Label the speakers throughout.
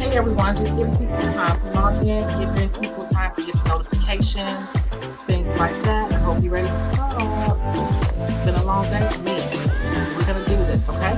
Speaker 1: Hey everyone, just giving people time to log in, giving people time to get the notifications, things like that. I hope you're ready to talk. It's been a long day for me. We're gonna do this, okay?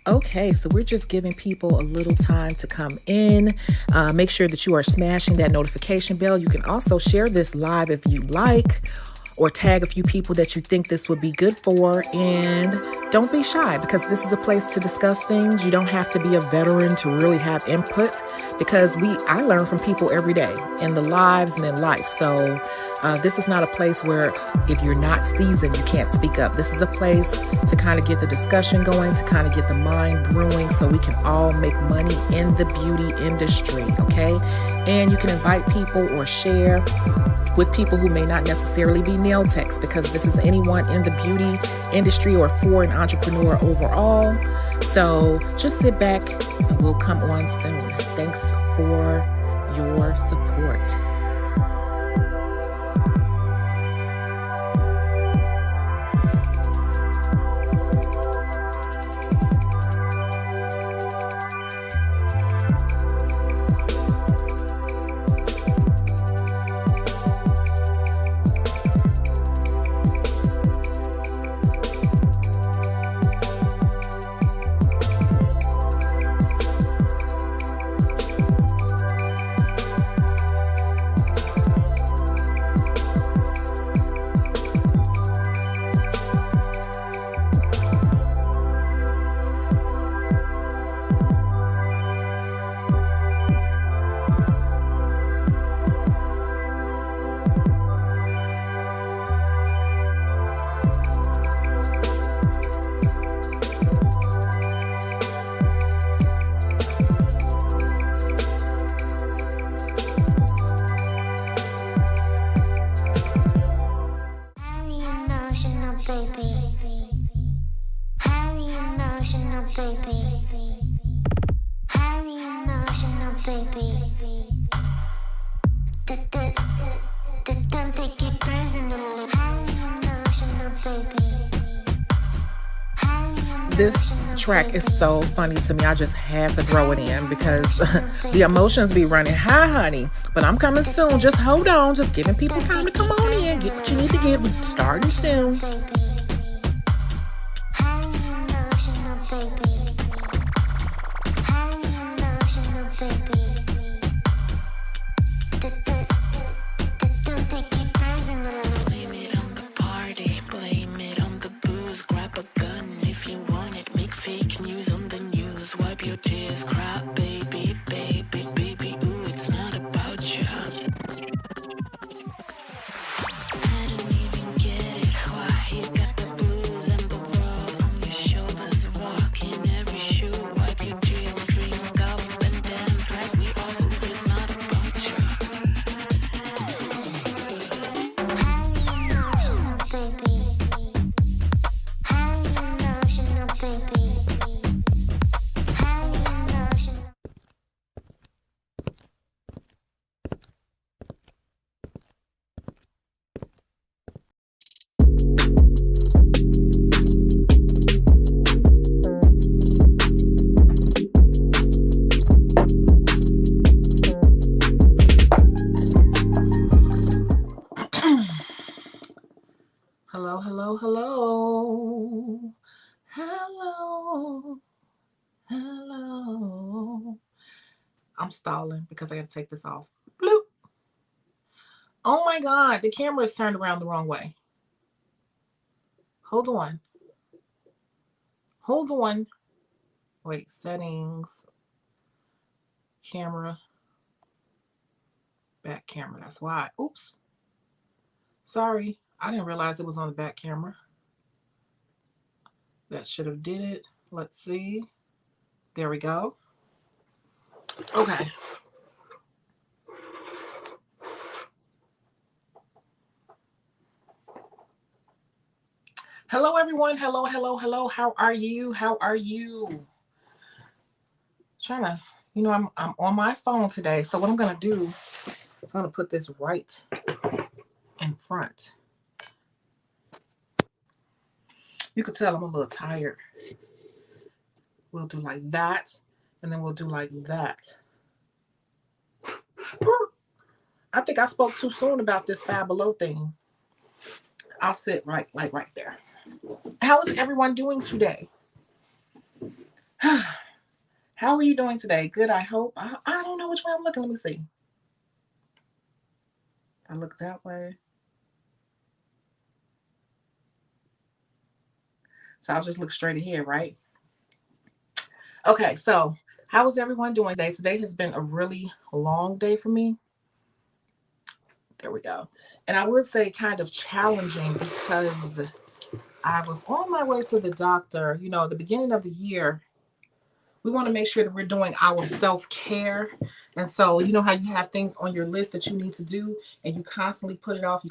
Speaker 1: Okay, so we're just giving people a little time to come in. Make sure that you are smashing that notification bell. You can also share this live if you like, or tag a few people that you think this would be good for. And don't be shy, because this is a place to discuss things. You don't have to be a veteran to really have input, because I learn from people every day in the lives and in life. So this is not a place where if you're not seasoned, you can't speak up. This is a place to kind of get the discussion going, to kind of get the mind brewing, so we can all make money in the beauty industry, okay? And you can invite people or share with people who may not necessarily be nail techs, because this is anyone in the beauty industry or for an entrepreneur overall. So just sit back and we'll come on soon. Thanks for your support. This track is so funny to me. I just had to throw it in because the emotions be running high, honey. But I'm coming soon. Just hold on. Just giving people time to come on in. Get what you need to get. We're starting soon. Hello. I'm stalling because I got to take this off. Bloop. Oh my God, the camera is turned around the wrong way. Hold on. Wait, settings, camera, back camera. That's why. Oops. Sorry, I didn't realize it was on the back camera. That should have did it. Let's see. There we go. Okay. Hello, everyone. Hello, hello, hello. How are you? How are you? Trying to, I'm on my phone today. So what I'm gonna do is I'm gonna put this right in front. You could tell I'm a little tired. We'll do like that, and then we'll do like that. I think I spoke too soon about this Five Below thing. I'll sit right there. How is everyone doing today? How are you doing today? Good, I hope. I don't know which way I'm looking. Let me see. I look that way. So I'll just look straight ahead, right? Okay, so how is everyone doing today? Today has been a really long day for me. There we go. And I would say kind of challenging because I was on my way to the doctor. The beginning of the year, we want to make sure that we're doing our self-care. And so, you know how you have things on your list that you need to do and you constantly put it off, And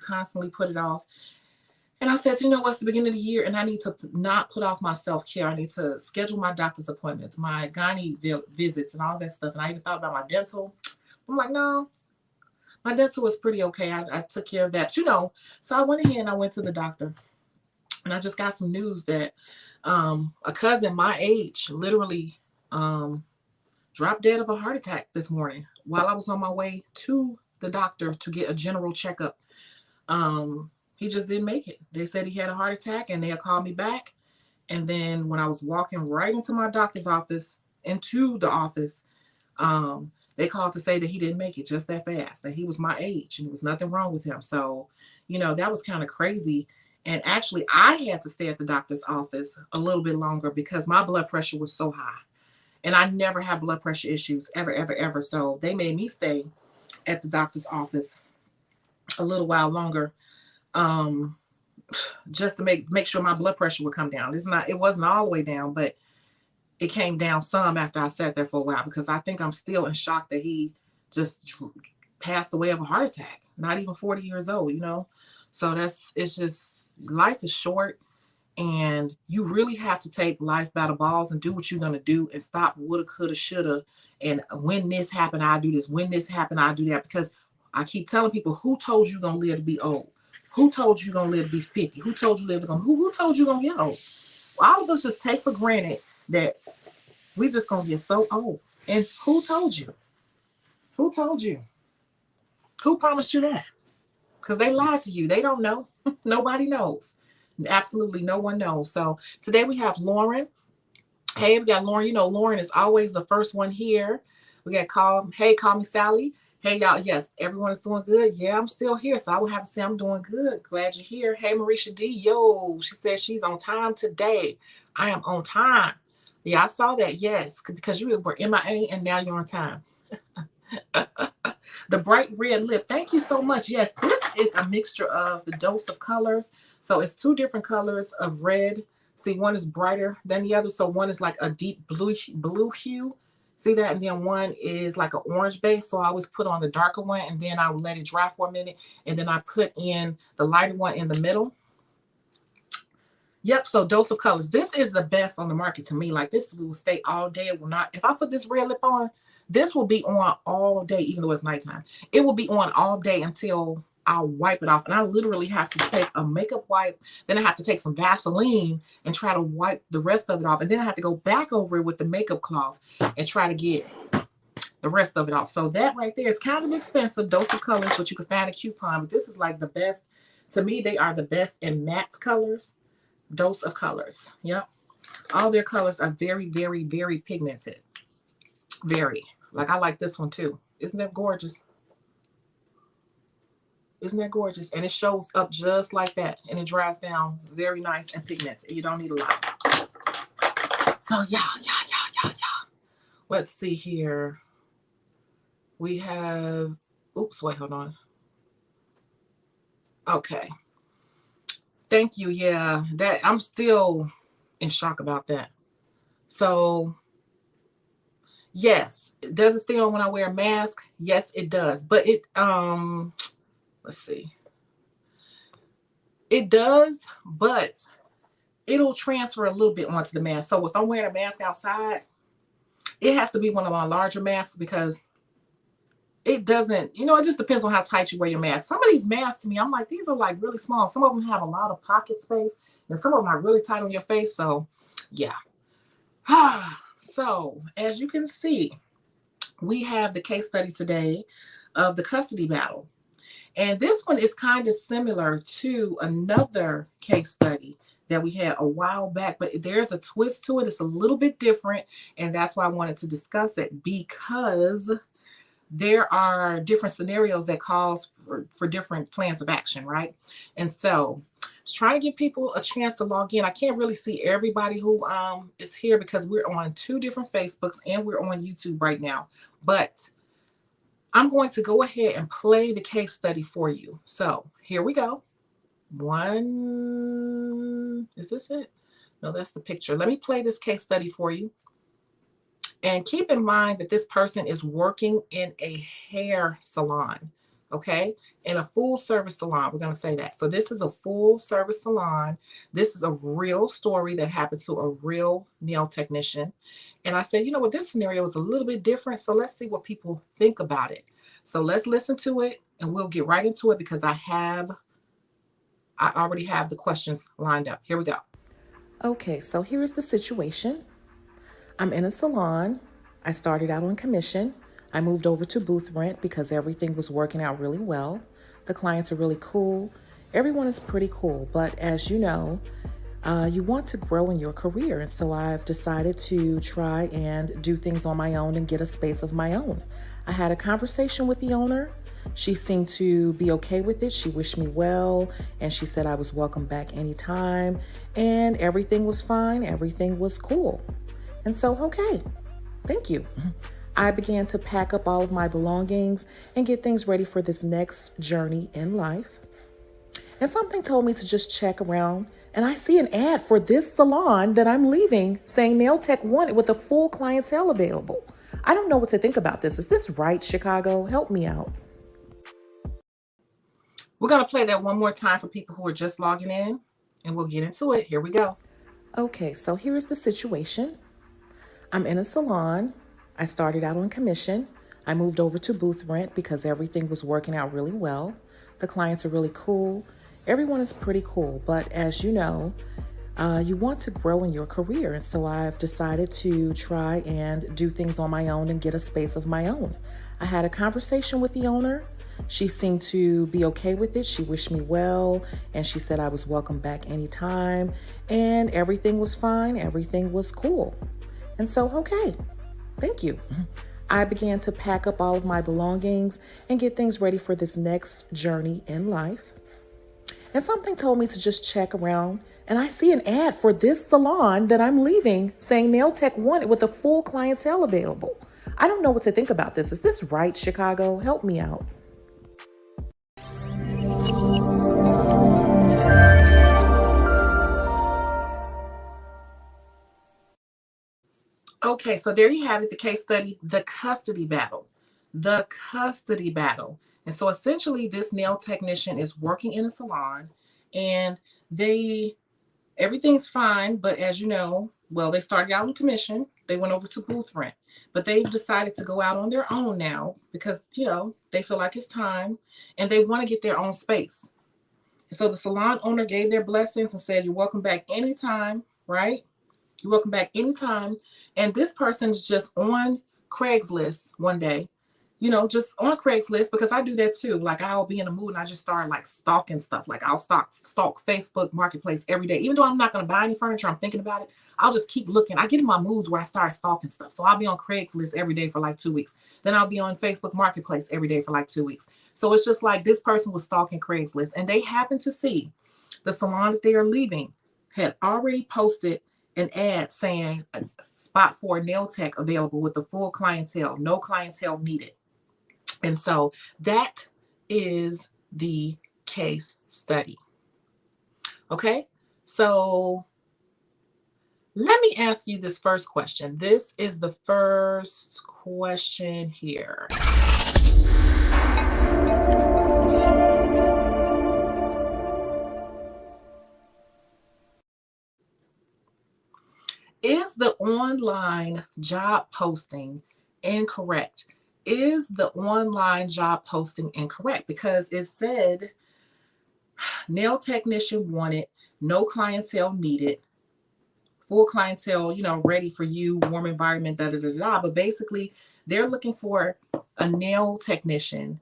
Speaker 1: I said, what's the beginning of the year and I need to not put off my self-care. I need to schedule my doctor's appointments, my gynae visits and all that stuff. And I even thought about my dental. I'm like, no, my dental was pretty okay. I took care of that. So I went ahead and I went to the doctor. And I just got some news that a cousin my age literally dropped dead of a heart attack this morning while I was on my way to the doctor to get a general checkup. He just didn't make it. They said he had a heart attack and they had called me back. And then when I was walking right into my doctor's office, they called to say that he didn't make it just that fast, that he was my age and there was nothing wrong with him. So, that was kind of crazy. And actually, I had to stay at the doctor's office a little bit longer because my blood pressure was so high. And I never had blood pressure issues, ever, ever, ever. So they made me stay at the doctor's office a little while longer, just to make sure my blood pressure would come down. It wasn't all the way down, but it came down some after I sat there for a while because I think I'm still in shock that he just passed away of a heart attack, not even 40 years old, So it's just, life is short. And you really have to take life by the balls and do what you're going to do and stop woulda, coulda, shoulda. And when this happened, I'll do this. When this happened, I'll do that. Because I keep telling people, who told you going to live to be old? Who told you going to live to be 50? Who told you who told you going to get old? All of us just take for granted that we just going to get so old. And who told you? Who told you? Who promised you that? Because they lied to you. They don't know. Nobody knows. Absolutely no one knows. So today we have Lauren. Hey, we got Lauren. Lauren is always the first one here. We got call me Sally. Hey, y'all. Yes, everyone is doing good. Yeah, I'm still here. So I will have to say I'm doing good. Glad you're here. Hey, Marisha D. Yo, she says she's on time today. I am on time. Yeah, I saw that. Yes, because you were MIA and now you're on time. The bright red lip. Thank you so much. Yes, this is a mixture of the dose of colors. So it's two different colors of red. See, one is brighter than the other. So one is like a deep blue hue. See that? And then one is like an orange base. So I always put on the darker one and then I will let it dry for a minute. And then I put in the lighter one in the middle. Yep, so dose of colors. This is the best on the market to me. Like this will stay all day. It will not. If I put this red lip on, this will be on all day, even though it's nighttime. It will be on all day until I'll wipe it off. And I literally have to take a makeup wipe. Then I have to take some Vaseline and try to wipe the rest of it off. And then I have to go back over it with the makeup cloth and try to get the rest of it off. So that right there is kind of expensive, dose of colors, but you can find a coupon. But this is like the best. To me, they are the best in matte colors. Dose of colors. Yep. All their colors are very, very, very pigmented. Very. Like I like this one too. Isn't that gorgeous? Isn't that gorgeous? And it shows up just like that. And it dries down very nice and pigmented. You don't need a lot. So yeah. Let's see here. We have, oops, wait, hold on. Okay. Thank you. Yeah, that I'm still in shock about that. So Yes. Does it stay on when I wear a mask? Yes, it does. But it let's see. It does, but it'll transfer a little bit onto the mask. So if I'm wearing a mask outside, it has to be one of my larger masks because it doesn't, it just depends on how tight you wear your mask. Some of these masks to me, I'm like, these are like really small. Some of them have a lot of pocket space and some of them are really tight on your face. So yeah. So as you can see, we have the case study today of the custody battle. And this one is kind of similar to another case study that we had a while back, but there's a twist to it. It's a little bit different. And that's why I wanted to discuss it, because there are different scenarios that calls for different plans of action, right? And so I was trying to give people a chance to log in. I can't really see everybody who is here because we're on 2 different Facebooks and we're on YouTube right now. But I'm going to go ahead and play the case study for you. So here we go. Is this it? No, that's the picture. Let me play this case study for you. And keep in mind that this person is working in a hair salon, okay? In a full service salon, we're going to say that. So this is a full service salon. This is a real story that happened to a real nail technician. And I said, you know what, this scenario is a little bit different. So let's see what people think about it. So let's listen to it and we'll get right into it because I already have the questions lined up. Here we go. Okay, so here's the situation. I'm in a salon. I started out on commission. I moved over to booth rent because everything was working out really well. The clients are really cool. Everyone is pretty cool, but as you know, you want to grow in your career. And so I've decided to try and do things on my own and get a space of my own. I had a conversation with the owner. She seemed to be okay with it. She wished me well, and she said I was welcome back anytime, and everything was fine. Everything was cool. And so, okay, thank you. I began to pack up all of my belongings and get things ready for this next journey in life. And something told me to just check around, and I see an ad for this salon that I'm leaving saying Nail Tech wanted with a full clientele available. I don't know what to think about this. Is this right, Shecago? Help me out. We're going to play that one more time for people who are just logging in, and we'll get into it. Here we go. Okay, so here's the situation. I'm in a salon. I started out on commission. I moved over to booth rent because everything was working out really well. The clients are really cool. Everyone is pretty cool, but as you know, you want to grow in your career. And so I've decided to try and do things on my own and get a space of my own. I had a conversation with the owner. She seemed to be okay with it. She wished me well, and she said I was welcome back anytime, and everything was fine. Everything was cool. And so, okay, thank you. I began to pack up all of my belongings and get things ready for this next journey in life. And something told me to just check around, and I see an ad for this salon that I'm leaving saying Nail Tech wanted with a full clientele available. I don't know what to think about this. Is this right, Shecago? Help me out. Okay, so there you have it, the case study, the custody battle. The custody battle. And so essentially this nail technician is working in a salon and everything's fine, but as you know, well, they started out on commission, they went over to booth rent, but they've decided to go out on their own now because, they feel like it's time and they want to get their own space. So the salon owner gave their blessings and said, you're welcome back anytime, right? You're welcome back anytime. And this person's just on Craigslist one day, just on Craigslist, because I do that too. Like I'll be in a mood and I just start like stalking stuff. Like I'll stalk Facebook Marketplace every day. Even though I'm not going to buy any furniture, I'm thinking about it. I'll just keep looking. I get in my moods where I start stalking stuff. So I'll be on Craigslist every day for like 2 weeks. Then I'll be on Facebook Marketplace every day for like 2 weeks. So it's just like this person was stalking Craigslist and they happened to see the salon that they are leaving had already posted an ad saying a spot for nail tech available with the full clientele, no clientele needed. And so that is the case study. Okay, so Let me ask you this first question. This is the first question here. Is the online job posting incorrect? Is the online job posting incorrect? Because it said nail technician wanted, no clientele needed, full clientele, ready for you, warm environment, da da da da. But basically, they're looking for a nail technician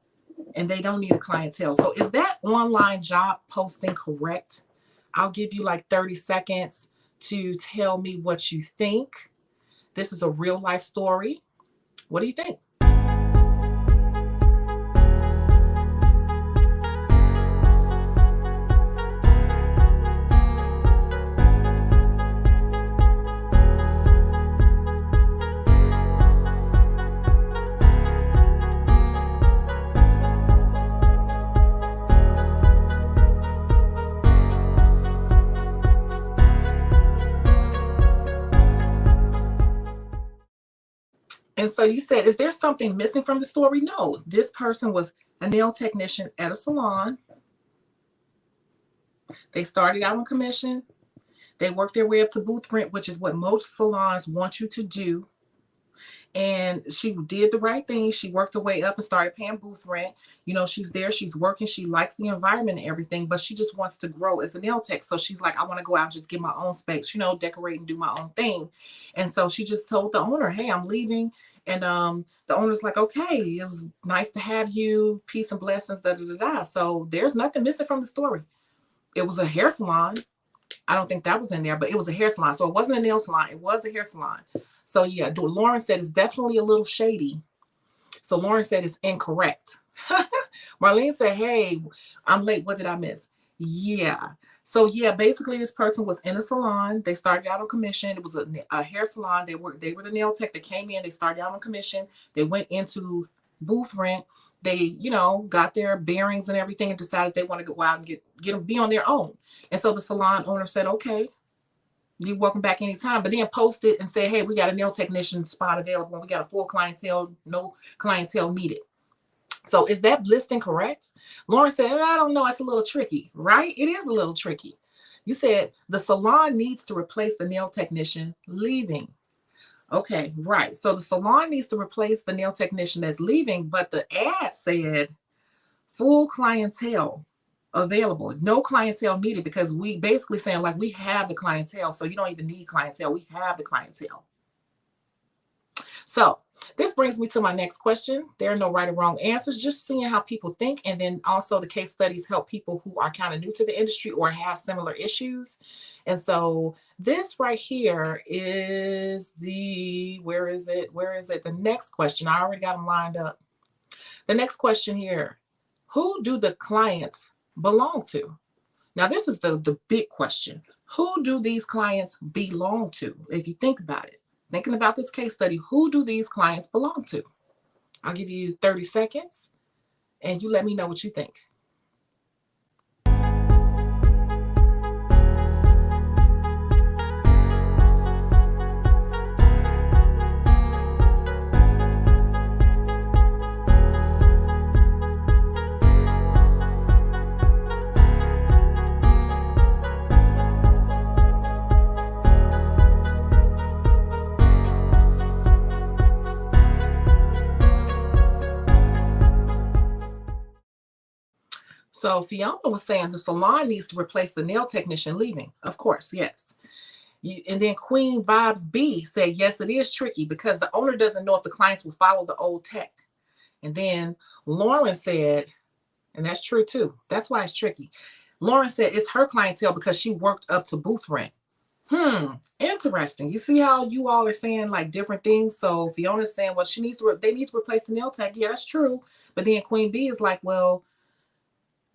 Speaker 1: and they don't need a clientele. So is that online job posting correct? I'll give you like 30 seconds to tell me what you think. This is a real life story. What do you think? And so you said, is there something missing from the story? No, this person was a nail technician at a salon. They started out on commission. They worked their way up to booth rent, which is what most salons want you to do. And she did the right thing. She worked her way up and started paying booth rent. She's there, she's working, she likes the environment and everything, but she just wants to grow as a nail tech. So she's like, I want to go out and just get my own space, decorate and do my own thing. And so she just told the owner, hey, I'm leaving. And the owner's like, okay, it was nice to have you. Peace and blessings, da da da da. So there's nothing missing from the story. It was a hair salon. I don't think that was in there, but it was a hair salon. So it wasn't a nail salon. It was a hair salon. So yeah, Lauren said it's definitely a little shady. So Lauren said it's incorrect. Marlene said, hey, I'm late. What did I miss? Yeah. So yeah, basically this person was in a salon. They started out on commission. It was a hair salon. They were the nail tech that came in. They started out on commission. They went into booth rent. They, got their bearings and everything and decided they want to go out and get them, be on their own. And so the salon owner said, okay, you're welcome back anytime, but then post it and say, hey, we got a nail technician spot available and we got a full clientele, no clientele needed. So is that listing correct? Lauren said, I don't know. It's a little tricky, right? It is a little tricky. You said the salon needs to replace the nail technician leaving. Okay, right. So the salon needs to replace the nail technician that's leaving, but the ad said full clientele available, no clientele needed, because we basically saying like we have the clientele, so you don't even need clientele. We have the clientele. So this brings me to my next question. There are no right or wrong answers, just seeing how people think. And then also the case studies help people who are kind of new to the industry or have similar issues. And so this right here is where is it? The next question. I already got them lined up. The next question here, who do the clients belong to? Now, this is the big question. Who do these clients belong to? If you think about it, thinking about this case study, who do these clients belong to? I'll give you 30 seconds and you let me know what you think. So Fiona was saying the salon needs to replace the nail technician leaving. Of course, yes. And then Queen Vibes B said, yes, it is tricky because the owner doesn't know if the clients will follow the old tech. And then Lauren said, and that's true too. That's why it's tricky. Lauren said it's her clientele because she worked up to booth rent. Interesting. You see how you all are saying like different things. So Fiona's saying, well, they need to replace the nail tech. Yeah, that's true. But then Queen B is like, well,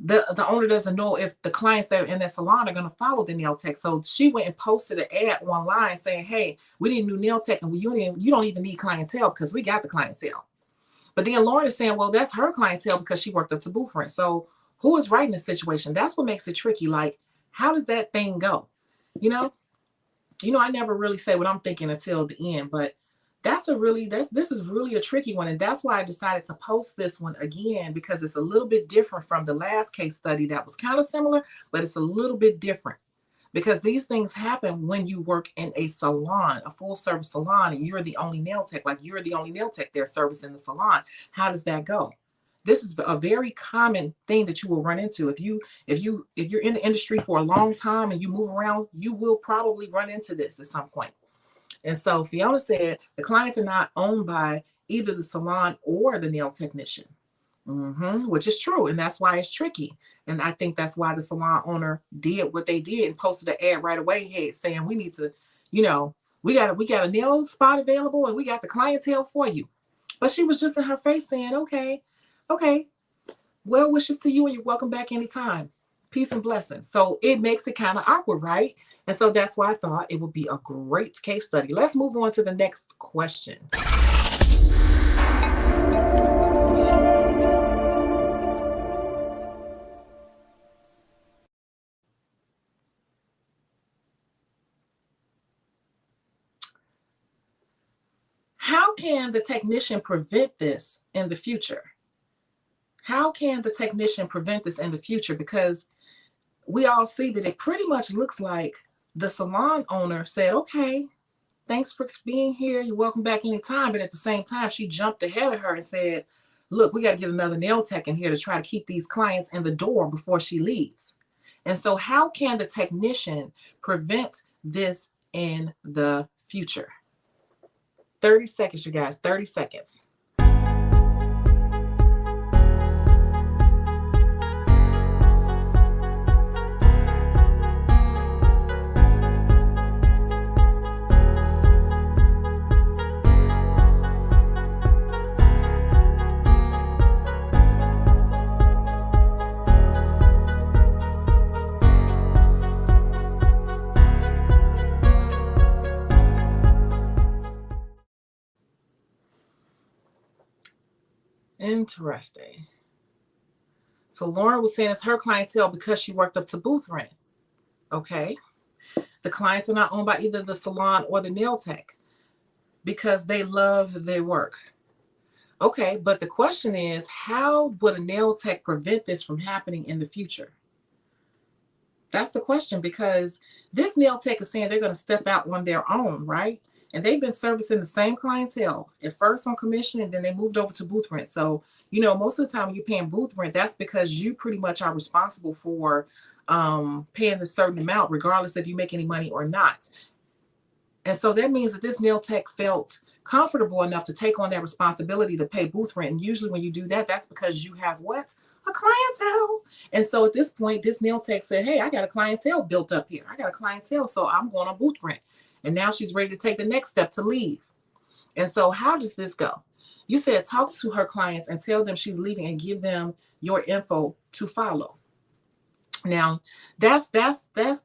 Speaker 1: the owner doesn't know if the clients that are in that salon are going to follow the nail tech. So she went and posted an ad online saying, hey, we need a new nail tech and you don't even need clientele because we got the clientele. But then Lauren is saying, well, that's her clientele because she worked up to booth rent. So who is right in this situation? That's what makes it tricky. Like, how does that thing go? You know, I never really say what I'm thinking until the end, but this is really a tricky one. And that's why I decided to post this one again, because it's a little bit different from the last case study that was kind of similar, but it's a little bit different. Because these things happen when you work in a salon, a full service salon, and you're the only nail tech, like you're the only nail tech there servicing the salon. How does that go? This is a very common thing that you will run into. If you're in the industry for a long time and you move around, you will probably run into this at some point. And so Fiona said the clients are not owned by either the salon or the nail technician, which is true. And that's why it's tricky. And I think that's why the salon owner did what they did and posted an ad right away, hey, saying we need to, you know, we got a nail spot available and we got the clientele for you. But she was just in her face saying, okay, well wishes to you and you're welcome back anytime. Peace and blessings. So it makes it kind of awkward, right? And so that's why I thought it would be a great case study. Let's move on to the next question. How can the technician prevent this in the future? How can the technician prevent this in the future? Because we all see that it pretty much looks like the salon owner said, okay, thanks for being here. You're welcome back anytime. But at the same time, she jumped ahead of her and said, look, we got to get another nail tech in here to try to keep these clients in the door before she leaves. And so how can the technician prevent this in the future? 30 seconds, you guys, 30 seconds. Interesting. So Lauren was saying it's her clientele because she worked up to booth rent. Okay. The clients are not owned by either the salon or the nail tech because they love their work. Okay, but the question is, how would a nail tech prevent this from happening in the future? That's the question, because this nail tech is saying they're going to step out on their own, right? And they've been servicing the same clientele at first on commission, and then they moved over to booth rent. So, you know, most of the time when you're paying booth rent, that's because you pretty much are responsible for paying a certain amount, regardless if you make any money or not. And so that means that this nail tech felt comfortable enough to take on that responsibility to pay booth rent. And usually when you do that, that's because you have what? A clientele. And so at this point, this nail tech said, hey, I got a clientele built up here. I got a clientele, so I'm going on booth rent. And now she's ready to take the next step to leave. And so how does this go? You said talk to her clients and tell them she's leaving and give them your info to follow. Now, that's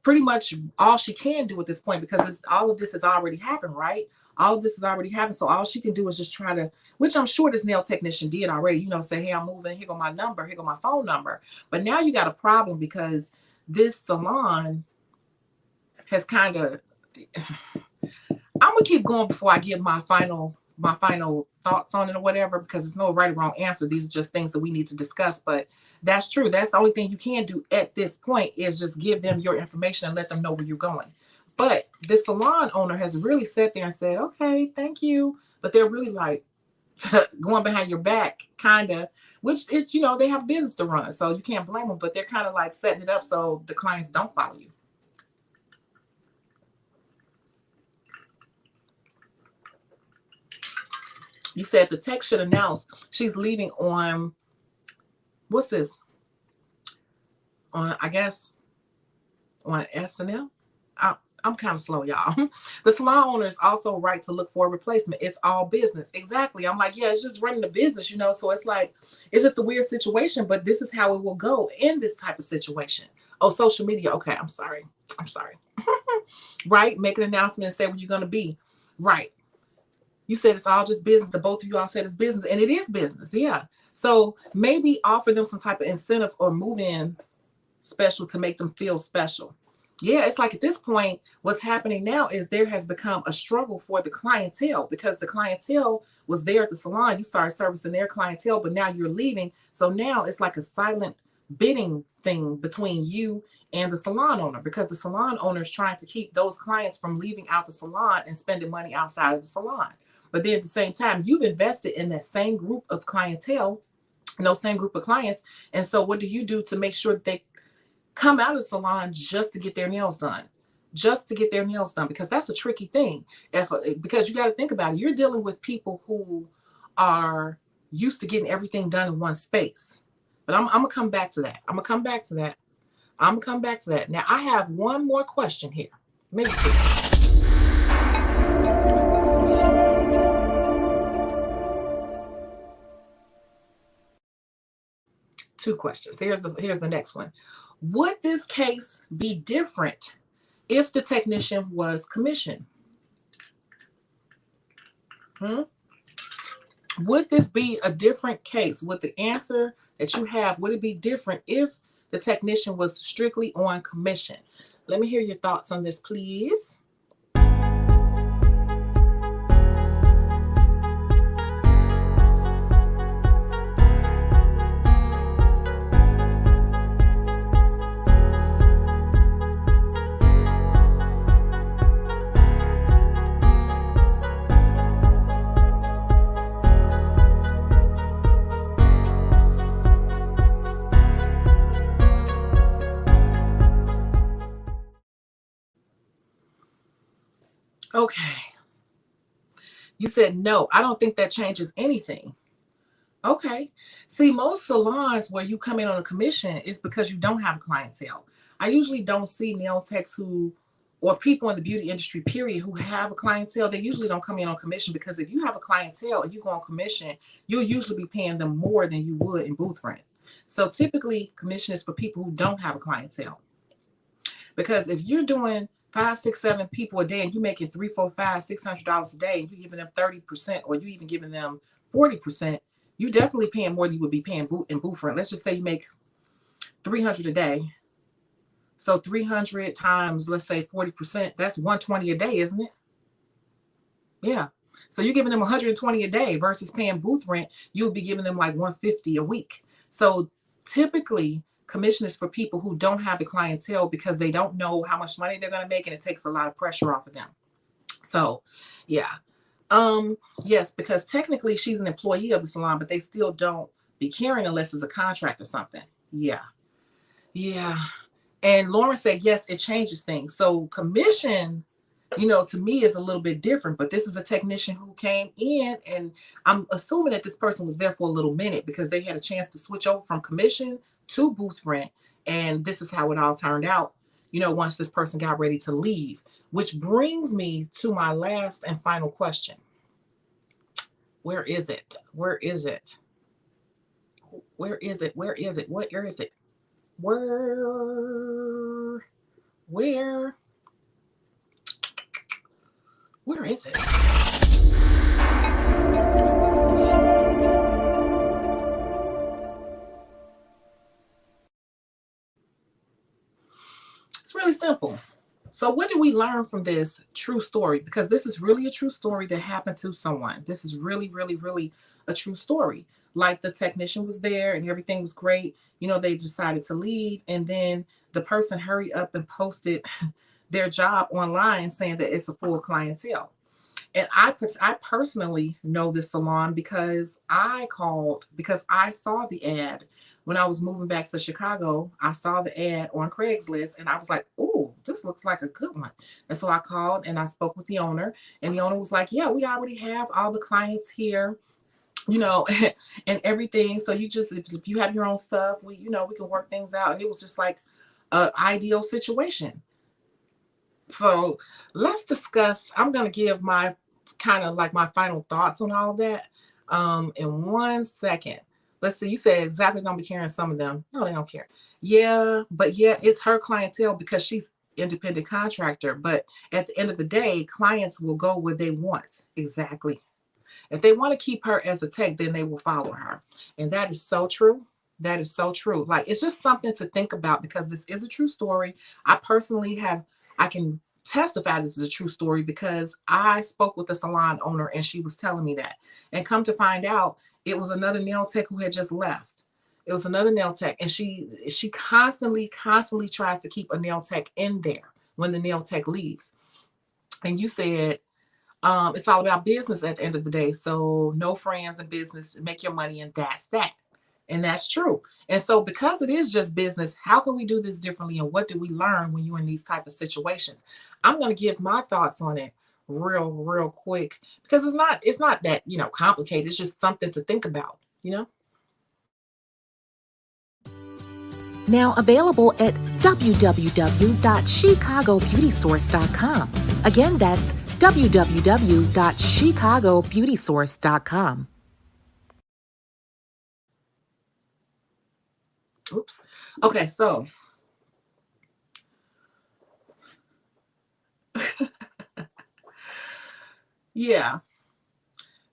Speaker 1: pretty much all she can do at this point, because all of this has already happened, right? All of this has already happened. So all she can do is just try to, which I'm sure this nail technician did already, you know, say, hey, I'm moving. Here go my number. Here go my phone number. But now you got a problem because this salon has kind of, I'm going to keep going before I give my final thoughts on it or whatever, because there's no right or wrong answer. These are just things that we need to discuss. But that's true. That's the only thing you can do at this point, is just give them your information and let them know where you're going. But the salon owner has really sat there and said, okay, thank you. But they're really like going behind your back, kind of, which is, you know, they have business to run. So you can't blame them, but they're kind of like setting it up so the clients don't follow you. You said the tech should announce she's leaving on, what's this? On, I guess, on SNL? I'm kind of slow, y'all. The salon owner is also right to look for a replacement. It's all business. Exactly. I'm like, yeah, it's just running the business, you know? So it's like, it's just a weird situation, but this is how it will go in this type of situation. Oh, social media. Okay, I'm sorry. Right? Make an announcement and say where you're going to be. Right. You said it's all just business. The both of you all said it's business, and it is business. Yeah. So maybe offer them some type of incentive or move-in special to make them feel special. Yeah, it's like at this point, what's happening now is there has become a struggle for the clientele because the clientele was there at the salon. You started servicing their clientele, but now you're leaving. So now it's like a silent bidding thing between you and the salon owner because the salon owner is trying to keep those clients from leaving out the salon and spending money outside of the salon. But then at the same time, you've invested in that same group of clientele, those same group of clients. And so what do you do to make sure that they come out of the salon just to get their nails done? Just to get their nails done, because that's a tricky thing. Because you got to think about it. You're dealing with people who are used to getting everything done in one space. But I'm going to come back to that. I'm going to come back to that. I'm going to come back to that. Now, I have one more question here. Maybe two questions. Here's the next one. Would this case be different if the technician was commissioned? Would this be a different case? Would the answer that you have, would it be different if the technician was strictly on commission? Let me hear your thoughts on this, please. Okay. You said no. I don't think that changes anything. Okay. See, most salons where you come in on a commission is because you don't have a clientele. I usually don't see nail techs or people in the beauty industry, period, who have a clientele. They usually don't come in on commission because if you have a clientele and you go on commission, you'll usually be paying them more than you would in booth rent. So typically, commission is for people who don't have a clientele. Because if you're doing 5, 6, 7 people a day and you're making $300, $400, $500, $600 a day, and you're giving them 30% or you even giving them 40%, you definitely paying more than you would be paying in booth rent. Let's just say you make $300 a day. So 300 times, let's say 40%, that's $120 a day, isn't it? Yeah. So you're giving them $120 a day versus paying booth rent, you'll be giving them like $150 a week. So typically, commission is for people who don't have the clientele because they don't know how much money they're going to make, and it takes a lot of pressure off of them. So, yeah. Yes, because technically she's an employee of the salon, but they still don't be caring unless it's a contract or something. Yeah. Yeah. And Lauren said, yes, it changes things. So commission, to me is a little bit different, but this is a technician who came in, and I'm assuming that this person was there for a little minute because they had a chance to switch over from commission to booth rent. And this is how it all turned out, once this person got ready to leave, which brings me to my last and final question. Where is it? Where is it? Where is it? Where is it? What? Where is it? Where is it? It's really simple. So what did we learn from this true story? Because this is really a true story that happened to someone. This is really, really, really a true story. Like the technician was there and everything was great. They decided to leave, and then the person hurried up and posted their job online saying that it's a full clientele. And I personally know this salon because I saw the ad when I was moving back to Chicago. I saw the ad on Craigslist and I was like, oh, this looks like a good one. And so I called and I spoke with the owner, and the owner was like, yeah, we already have all the clients here, and everything. So you just, if you have your own stuff, we can work things out. And it was just like an ideal situation. So let's discuss. I'm going to give my kind of like my final thoughts on all of that in 1 second. Let's see. You said exactly don't be carrying some of them. No, they don't care. Yeah, but yeah, it's her clientele because she's independent contractor. But at the end of the day, clients will go where they want. Exactly. If they want to keep her as a tech, then they will follow her. And that is so true. That is so true. Like, it's just something to think about because this is a true story. I personally have, I can testify this is a true story because I spoke with the salon owner and she was telling me that. And come to find out, it was another nail tech who had just left. It was another nail tech, and she constantly tries to keep a nail tech in there when the nail tech leaves. And you said it's all about business at the end of the day. So no friends in business, make your money, and that's that. And that's true. And so because it is just business, how can we do this differently? And what do we learn when you're in these type of situations? I'm going to give my thoughts on it real quick because it's not that, complicated. It's just something to think about,
Speaker 2: Now available at www.shecagobeautysource.com. Again, that's www.shecagobeautysource.com.
Speaker 1: Oops. Okay, so yeah.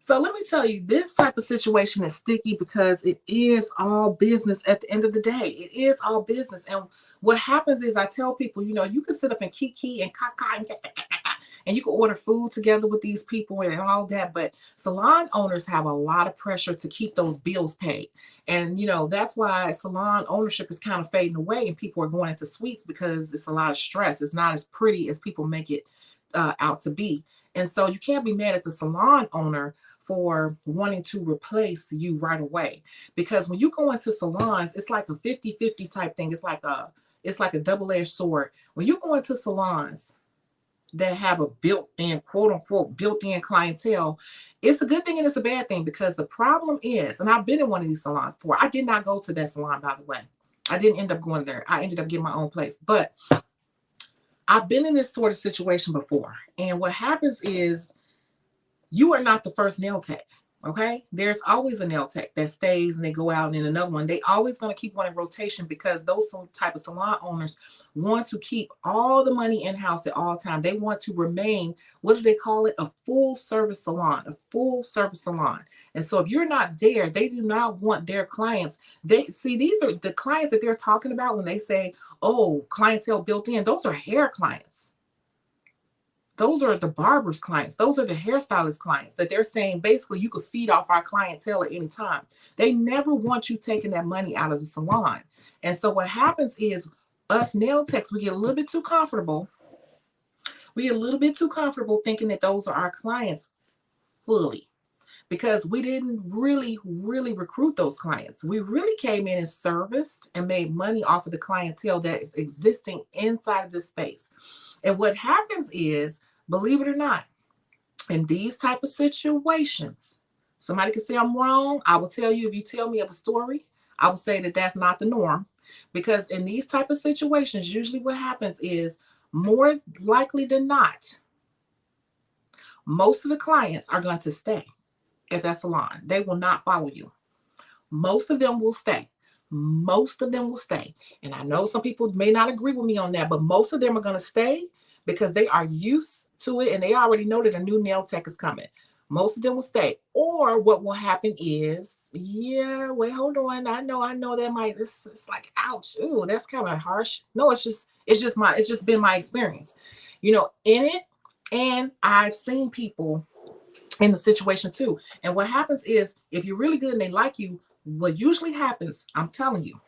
Speaker 1: So let me tell you, this type of situation is sticky because it is all business at the end of the day. It is all business. And what happens is I tell people, you can sit up and kiki and kaka and you can order food together with these people and all that. But salon owners have a lot of pressure to keep those bills paid. And, that's why salon ownership is kind of fading away and people are going into suites because it's a lot of stress. It's not as pretty as people make it out to be. And so you can't be mad at the salon owner for wanting to replace you right away. Because when you go into salons, it's like a 50-50 type thing. It's like a double-edged sword. When you go into salons that have a built-in, quote unquote, built-in clientele, it's a good thing and it's a bad thing because the problem is, and I've been in one of these salons before. I did not go to that salon, by the way. I didn't end up going there. I ended up getting my own place. But I've been in this sort of situation before. And what happens is you are not the first nail tech, okay? There's always a nail tech that stays and they go out in another one. They always going to keep one in rotation because those type of salon owners want to keep all the money in-house at all times. They want to remain, what do they call it? A full service salon, a full service salon. And so if you're not there, they do not want their clients. These are the clients that they're talking about when they say, oh, clientele built in. Those are hair clients. Those are the barber's clients. Those are the hairstylist clients that they're saying, basically, you could feed off our clientele at any time. They never want you taking that money out of the salon. And so what happens is us nail techs, we get a little bit too comfortable. We get a little bit too comfortable thinking that those are our clients fully because we didn't really recruit those clients. We really came in and serviced and made money off of the clientele that is existing inside of this space. And what happens is, believe it or not, in these type of situations, somebody can say I'm wrong. I will tell you, if you tell me of a story, I will say that that's not the norm. Because in these type of situations, usually what happens is, more likely than not, most of the clients are going to stay at that salon. They will not follow you. Most of them will stay. Most of them will stay. And I know some people may not agree with me on that, but most of them are going to stay because they are used to it and they already know that a new nail tech is coming. Most of them will stay. Or what will happen is, yeah, wait, hold on. I know that might, it's like, ouch. Ooh, that's kind of harsh. No, it's just been my experience, in it. And I've seen people in the situation too. And what happens is, if you're really good and they like you, what usually happens, I'm telling you,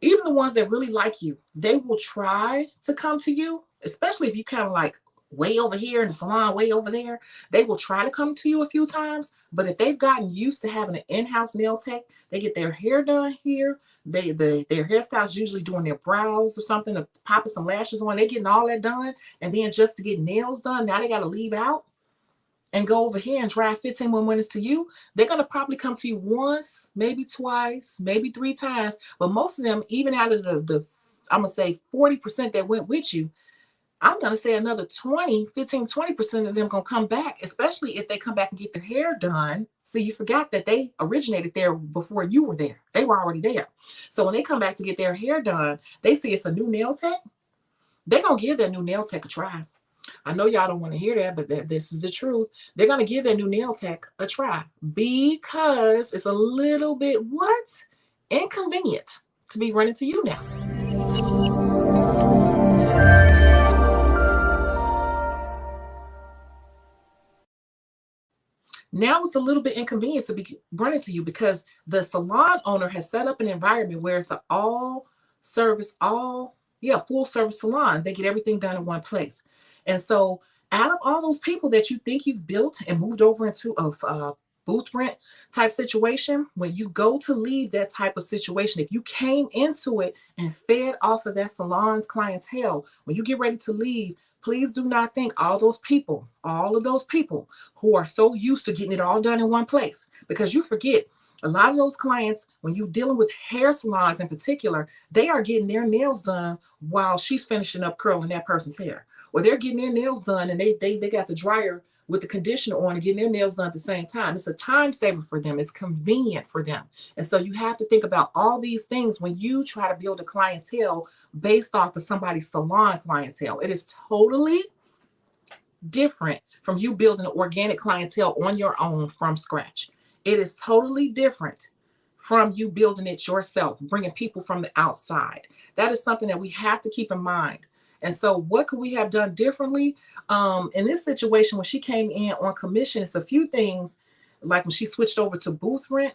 Speaker 1: even the ones that really like you, they will try to come to you, especially if you kind of like way over here in the salon, way over there. They will try to come to you a few times, but if they've gotten used to having an in-house nail tech, they get their hair done here. Their hairstyles usually doing their brows or something, or popping some lashes on. They're getting all that done, and then just to get nails done, now they got to leave out and go over here and drive 15 more minutes to you. They're going to probably come to you once, maybe twice, maybe 3 times. But most of them, even out of the I'm going to say 40% that went with you, I'm going to say another 20% of them going to come back, especially if they come back and get their hair done. So you forgot that they originated there before you were there. They were already there. So when they come back to get their hair done, they see it's a new nail tech. They're going to give their new nail tech a try. I know y'all don't want to hear that, but this is the truth. They're going to give their new nail tech a try because it's a little bit what? Inconvenient to be running to you now. Now it's a little bit inconvenient to be running to you because the salon owner has set up an environment where it's an all service, full service salon. They get everything done in one place. And so out of all those people that you think you've built and moved over into a booth rent type situation, when you go to leave that type of situation, if you came into it and fed off of that salon's clientele, when you get ready to leave, please do not think all of those people who are so used to getting it all done in one place, because you forget a lot of those clients, when you're dealing with hair salons in particular, they are getting their nails done while she's finishing up curling that person's hair, or they're getting their nails done and they got the dryer with the conditioner on and getting their nails done at the same time. It's a time saver for them. It's convenient for them. And so you have to think about all these things when you try to build a clientele based off of somebody's salon clientele. It is totally different from you building an organic clientele on your own from scratch. It is totally different from you building it yourself, bringing people from the outside. That is something that we have to keep in mind. And so what could we have done differently? In this situation, when she came in on commission, it's a few things, like when she switched over to booth rent,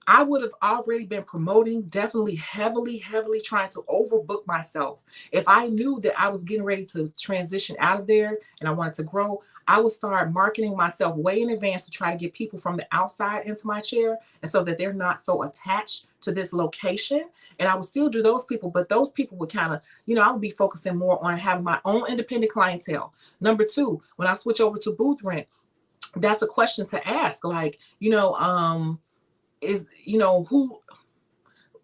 Speaker 1: I would have already been promoting, definitely heavily trying to overbook myself. If I knew that I was getting ready to transition out of there and I wanted to grow, I would start marketing myself way in advance to try to get people from the outside into my chair, and so that they're not so attached to this location. And I would still do those people, but those people would kind of, I would be focusing more on having my own independent clientele. Number two, when I switch over to booth rent, that's a question to ask. Like, who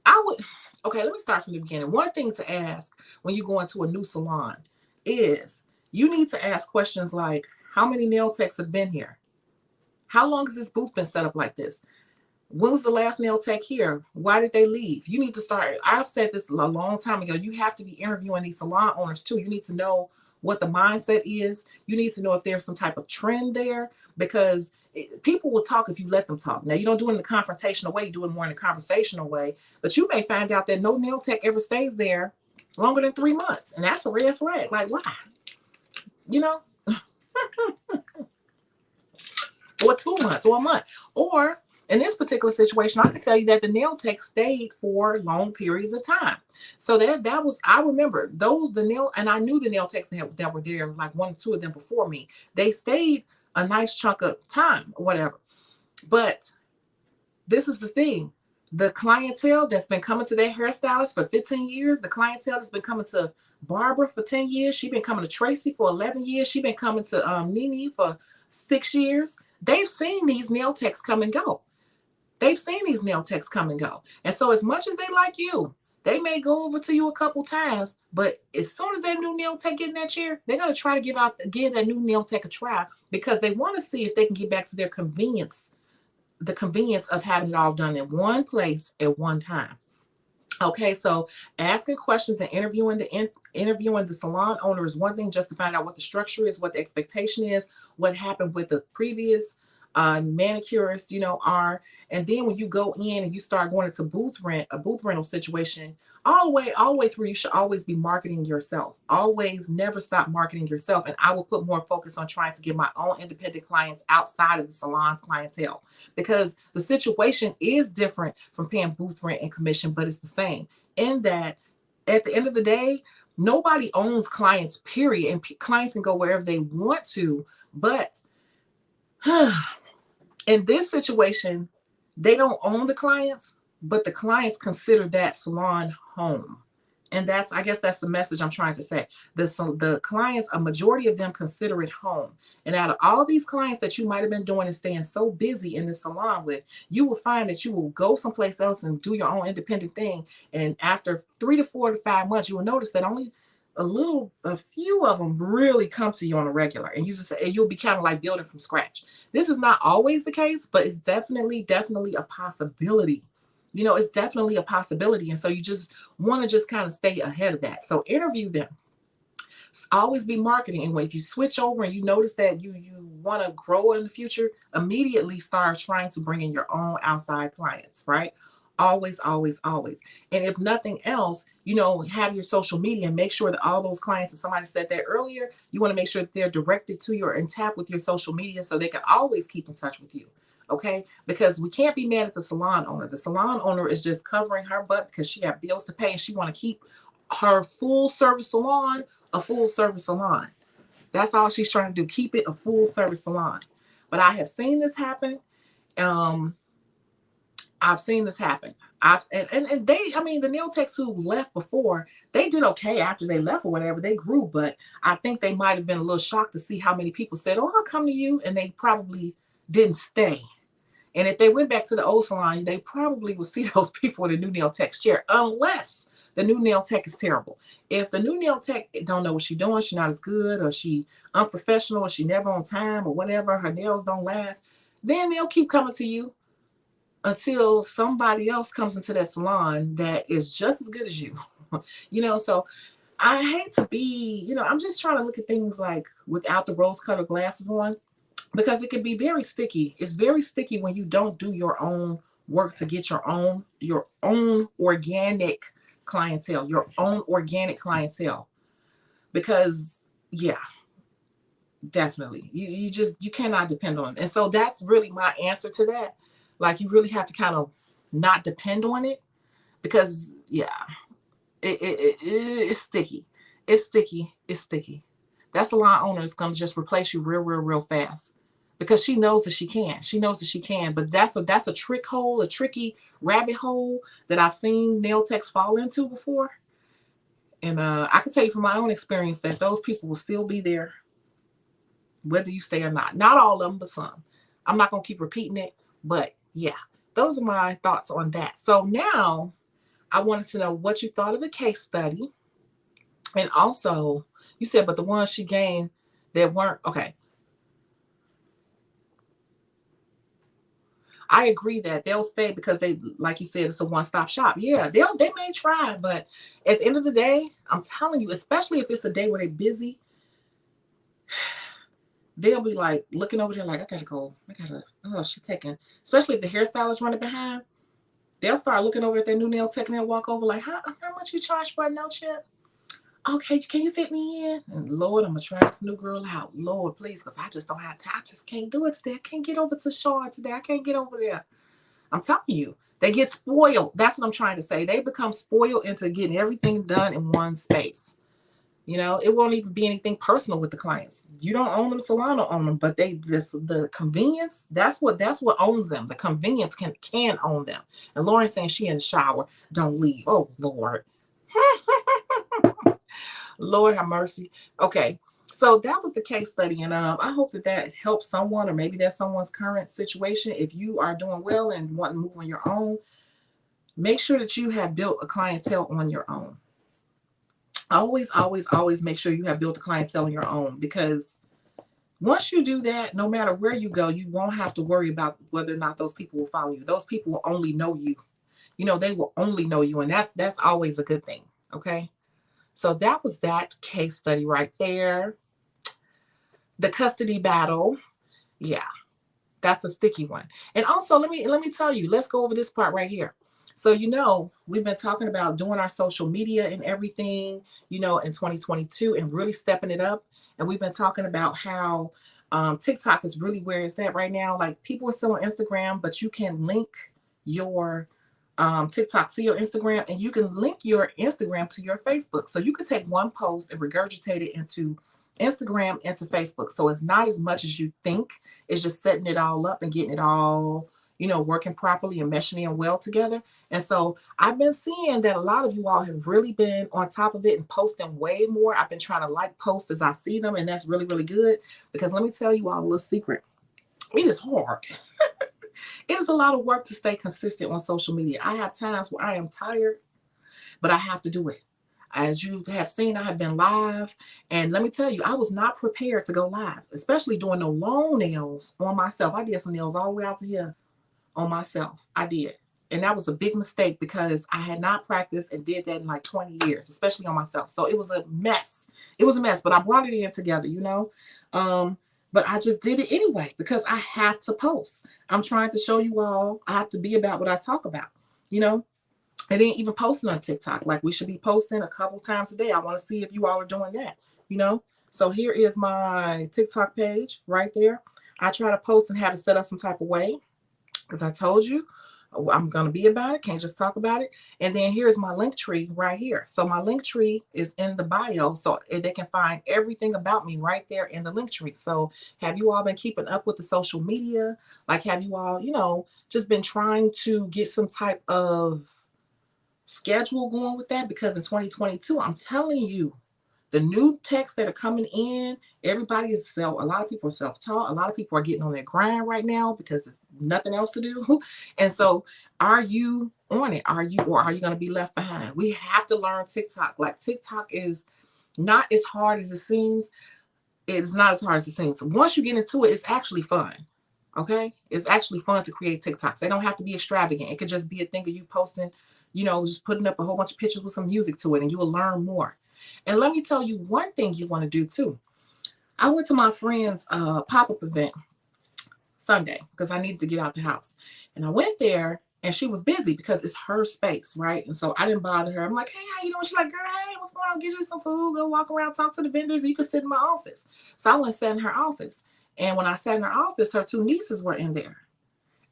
Speaker 1: I would, okay, let me start from the beginning. One thing to ask when you go into a new salon is you need to ask questions like, how many nail techs have been here? How long has this booth been set up like this? When was the last nail tech here? Why did they leave? You need to start. I've said this a long time ago. You have to be interviewing these salon owners too. You need to know what the mindset is. You need to know if there's some type of trend there, because people will talk if you let them talk. Now, you don't do it in the confrontational way. You do it more in a conversational way. But you may find out that no nail tech ever stays there longer than 3 months. And that's a red flag. Like, why? Or 2 months or a month. Or in this particular situation, I can tell you that the nail tech stayed for long periods of time. So that was, I remember and I knew the nail techs that were there, like 1 or 2 of them before me. They stayed a nice chunk of time or whatever. But this is the thing. The clientele that's been coming to their hairstylist for 15 years, the clientele that's been coming to Barbara for 10 years, she's been coming to Tracy for 11 years, she's been coming to Nene for 6 years. They've seen these nail techs come and go. And so as much as they like you, they may go over to you a couple times, but as soon as that new nail tech get in that chair, they're going to try to give that new nail tech a try, because they want to see if they can get back to their convenience, the convenience of having it all done in one place at one time. Okay, so asking questions and interviewing the salon owner is one thing, just to find out what the structure is, what the expectation is, what happened with the previous manicurists, are. And then when you go in and you start going into a booth rental situation, all the way through, you should always be marketing yourself. Always, never stop marketing yourself. And I will put more focus on trying to get my own independent clients outside of the salon's clientele, because the situation is different from paying booth rent and commission, but it's the same in that at the end of the day, nobody owns clients, period. And clients can go wherever they want to, but in this situation, they don't own the clients, but the clients consider that salon home. And I guess that's the message I'm trying to say. The clients, a majority of them consider it home. And out of all these clients that you might have been doing and staying so busy in the salon with, you will find that you will go someplace else and do your own independent thing. And after 3 to 4 to 5 months, you will notice that only a few of them really come to you on a regular, and you'll be kind of like building from scratch. This is not always the case, but it's definitely a possibility. It's definitely a possibility. And so you just want to just kind of stay ahead of that. So interview them. Always be marketing. And if you switch over and you notice that you want to grow in the future, immediately start trying to bring in your own outside clients, right? Always, always, always. And if nothing else, have your social media and make sure that all those clients, and somebody said that earlier, you want to make sure that they're directed to you and tap with your social media so they can always keep in touch with you. Okay, because we can't be mad at the salon owner. The salon owner is just covering her butt because she have bills to pay and she want to keep her full service salon a full service salon. That's all she's trying to do, keep it a full service salon. But I have seen this happen. I've seen this happen. And the nail techs who left before, they did okay after they left or whatever. They grew, but I think they might have been a little shocked to see how many people said, "Oh, I'll come to you," and they probably didn't stay. And if they went back to the old salon, they probably would see those people in the new nail tech's chair, unless the new nail tech is terrible. If the new nail tech don't know what she's doing, she's not as good, or she unprofessional, or she never on time, or whatever, her nails don't last, then they'll keep coming to you until somebody else comes into that salon that is just as good as you. So I hate to be, I'm just trying to look at things like without the rose-colored glasses on, because it can be very sticky. It's very sticky when you don't do your own work to get your own organic clientele, because definitely you cannot depend on it. And so that's really my answer to that. Like, you really have to kind of not depend on it, because it's sticky. It's sticky. That salon owner is going to just replace you real fast, because she knows that she can. But that's a tricky rabbit hole that I've seen nail techs fall into before. And I can tell you from my own experience that those people will still be there, whether you stay or not. Not all of them, but some. I'm not going to keep repeating it, but those are my thoughts on that. So now I wanted to know what you thought of the case study. And also, you said, but the ones she gained that weren't, okay. I agree that they'll stay because they, like you said, it's a one-stop shop. Yeah, they may try, but at the end of the day, I'm telling you, especially if it's a day where they're busy, they'll be like looking over there like, I gotta go. She's taking, especially if the hairstylist running behind, they'll start looking over at their new nail tech and they'll walk over like, how much you charge for a nail chip? Okay, can you fit me in? And Lord, I'm gonna try this new girl out. Lord, please, because I just don't have time. I just can't do it today. I can't get over to Shaw today. I can't get over there. I'm telling you, they get spoiled. That's what I'm trying to say. They become spoiled into getting everything done in one space. It won't even be anything personal with the clients. You don't own them, salon don't own them, but the convenience, that's what owns them. The convenience can own them. And Lauren's saying she in the shower, don't leave. Oh Lord. Lord have mercy. Okay, so that was the case study, and I hope that helps someone, or maybe that's someone's current situation. If you are doing well and want to move on your own, make sure that you have built a clientele on your own. Always, always, always make sure you have built a clientele on your own, because once you do that, no matter where you go, you won't have to worry about whether or not those people will follow you. Those people will only know you. They will only know you, and that's always a good thing. Okay. So that was that case study right there. The custody battle. Yeah, that's a sticky one. And also, let me tell you, let's go over this part right here. So, we've been talking about doing our social media and everything, in 2022 and really stepping it up. And we've been talking about how TikTok is really where it's at right now. Like, people are still on Instagram, but you can link your TikTok to your Instagram, and you can link your Instagram to your Facebook. So you could take one post and regurgitate it into Instagram, into Facebook. So it's not as much as you think. It's just setting it all up and getting it all, working properly and meshing in well together. And so I've been seeing that a lot of you all have really been on top of it and posting way more. I've been trying to like posts as I see them, and that's really, really good, because let me tell you all a little secret. It is hard. It is a lot of work to stay consistent on social media. I have times where I am tired, but I have to do it. As you have seen, I have been live. And let me tell you, I was not prepared to go live, especially doing the long nails on myself. I did some nails all the way out to here on myself. I did. And that was a big mistake because I had not practiced and did that in like 20 years, especially on myself. So it was a mess. It was a mess, but I brought it in together, you know. But I just did it anyway because I have to post. I'm trying to show you all I have to be about what I talk about, you know. And then even posting on TikTok, like we should be posting a couple times a day. I want to see if you all are doing that, you know. So here is my TikTok page right there. I try to post and have it set up some type of way because I told you I'm going to be about it. Can't just talk about it. And then here's my link tree right here. So my link tree is in the bio. So they can find everything about me right there in the link tree. So have you all been keeping up with the social media? Like, have you all, you know, just been trying to get some type of schedule going with that? Because in 2022, I'm telling you, the new texts that are coming in, everybody is a lot of people are self-taught. A lot of people are getting on their grind right now because there's nothing else to do. And so are you on it? Are you going to be left behind? We have to learn TikTok. Like, TikTok is not as hard as it seems. It's not as hard as it seems. Once you get into it, it's actually fun. Okay. It's actually fun to create TikToks. They don't have to be extravagant. It could just be a thing of you posting, you know, just putting up a whole bunch of pictures with some music to it, and you will learn more. And let me tell you one thing you want to do too. I went to my friend's pop-up event Sunday because I needed to get out the house. And I went there and she was busy because it's her space, right? And so I didn't bother her. I'm like, hey, how you doing? She's like, girl, hey, what's going on? Get you some food, go walk around, talk to the vendors. You can sit in my office. So I went and sat in her office. And when I sat in her office, her two nieces were in there.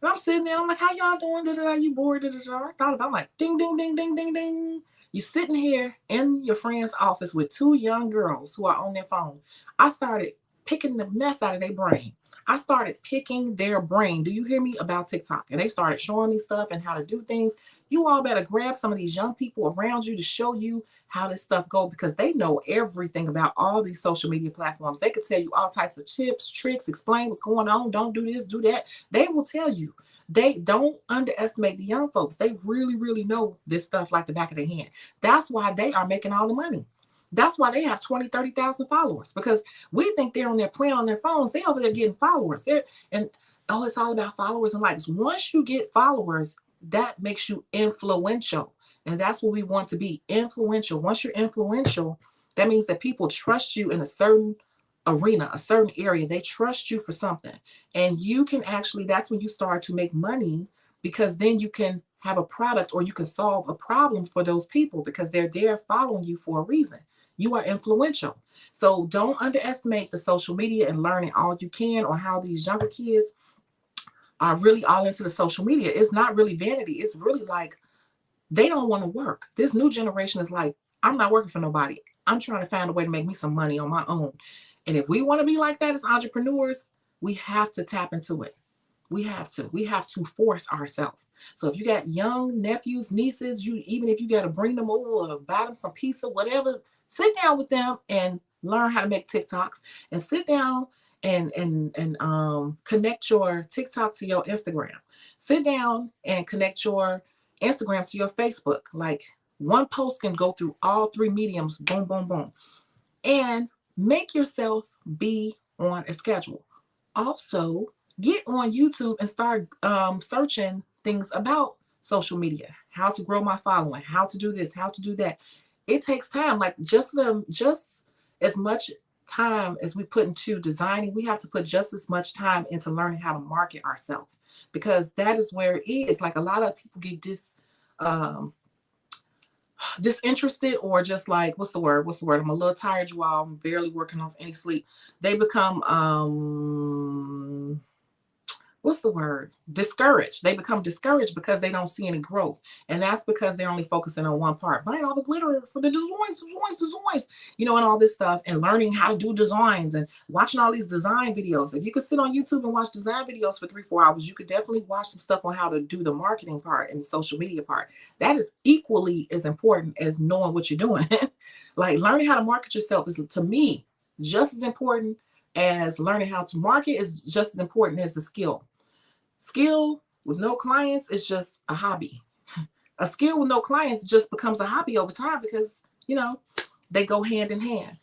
Speaker 1: And I'm sitting there, I'm like, how y'all doing? Da-da-da, you bored? Da-da-da. I thought about it. I'm like, ding, ding, ding, ding, ding, ding. You sitting here in your friend's office with two young girls who are on their phone. I started picking the mess out of their brain. I started picking their brain. Do you hear me? About TikTok. And they started showing me stuff and how to do things. You all better grab some of these young people around you to show you how this stuff goes, because they know everything about all these social media platforms. They could tell you all types of tips, tricks, explain what's going on. Don't do this, do that. They will tell you. They don't underestimate the young folks. They really, really know this stuff like the back of their hand. That's why they are making all the money. That's why they have 20, 30,000 followers, because we think they're on there playing on their phones. They over there getting followers. Oh, it's all about followers and likes. Once you get followers, that makes you influential. And that's what we want to be, influential. Once you're influential, that means that people trust you in a certain arena, a certain area. They trust you for something. And you can actually, that's when you start to make money, because then you can have a product or you can solve a problem for those people because they're there following you for a reason. You are influential. So don't underestimate the social media and learning all you can, or how these younger kids are really all into the social media. It's not really vanity. It's really like they don't want to work. This new generation is like, I'm not working for nobody. I'm trying to find a way to make me some money on my own. And if we want to be like that as entrepreneurs, we have to tap into it. We have to force ourselves. So if you got young nephews, nieces, even if you got to bring them over or buy them some pizza, whatever, sit down with them and learn how to make TikToks, and sit down and connect your TikTok to your Instagram. Sit down and connect your Instagram to your Facebook. Like, one post can go through all three mediums. Boom, boom, boom. And make yourself be on a schedule. Also, get on YouTube and start searching things about social media, how to grow my following, how to do this, how to do that. It takes time. Like, just as much time as we put into designing, we have to put just as much time into learning how to market ourselves, because that is where it is. Like, a lot of people get disinterested, or just like, what's the word? I'm a little tired, you all. I'm barely working off any sleep. They become discouraged. They become discouraged because they don't see any growth. And that's because they're only focusing on one part, buying all the glitter for the designs, and all this stuff, and learning how to do designs and watching all these design videos. If you could sit on YouTube and watch design videos for 3-4 hours, you could definitely watch some stuff on how to do the marketing part and the social media part. That is equally as important as knowing what you're doing. Like, learning how to market yourself is, to me, just as important as learning how to market, is just as important as the skill. Skill with no clients is just a hobby. A skill with no clients just becomes a hobby over time, because, they go hand in hand.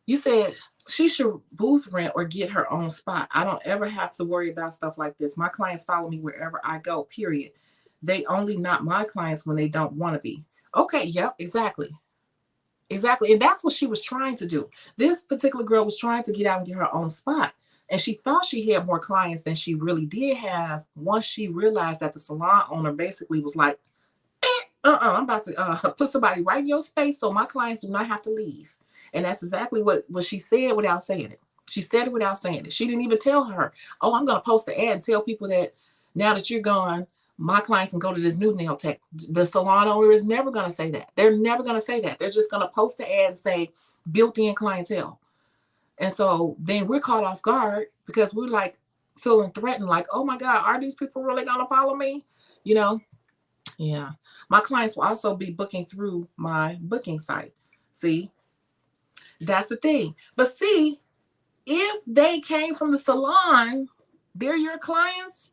Speaker 1: You said she should booth rent or get her own spot. I don't ever have to worry about stuff like this. My clients follow me wherever I go, period. They only not my clients when they don't want to be. Okay, yep, exactly. Exactly. And that's what she was trying to do. This particular girl was trying to get out and get her own spot. And she thought she had more clients than she really did have once she realized that the salon owner basically was like, I'm about to put somebody right in your space so my clients do not have to leave. And that's exactly what she said without saying it. She said it without saying it. She didn't even tell her, oh, I'm going to post the ad and tell people that now that you're gone, my clients can go to this new nail tech. The salon owner is never going to say that. They're never going to say that. They're just going to post the ad and say built-in clientele. And so then we're caught off guard because we're like feeling threatened, like, oh my God, are these people really going to follow me? You know? Yeah. My clients will also be booking through my booking site. See, that's the thing. But see, if they came from the salon, they're your clients,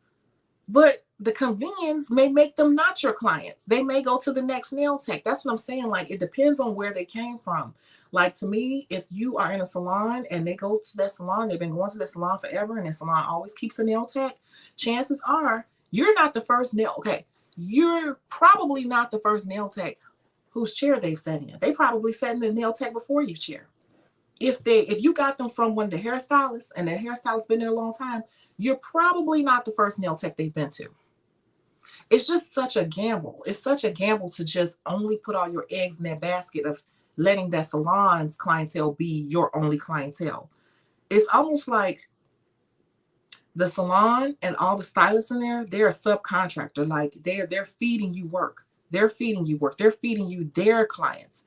Speaker 1: but the convenience may make them not your clients. They may go to the next nail tech. That's what I'm saying. Like, it depends on where they came from. Like, to me, if you are in a salon and they go to that salon, they've been going to that salon forever, and that salon always keeps a nail tech, chances are you're not the first nail. Okay, you're probably not the first nail tech whose chair they've sat in. They probably sat in the nail tech before you chair. If you got them from one of the hairstylists and the hairstylist been there a long time, you're probably not the first nail tech they've been to. It's just such a gamble. It's such a gamble to just only put all your eggs in that basket of letting that salon's clientele be your only clientele. It's almost like the salon and all the stylists in there, they're a subcontractor. Like they're feeding you work. They're feeding you work. They're feeding you their clients.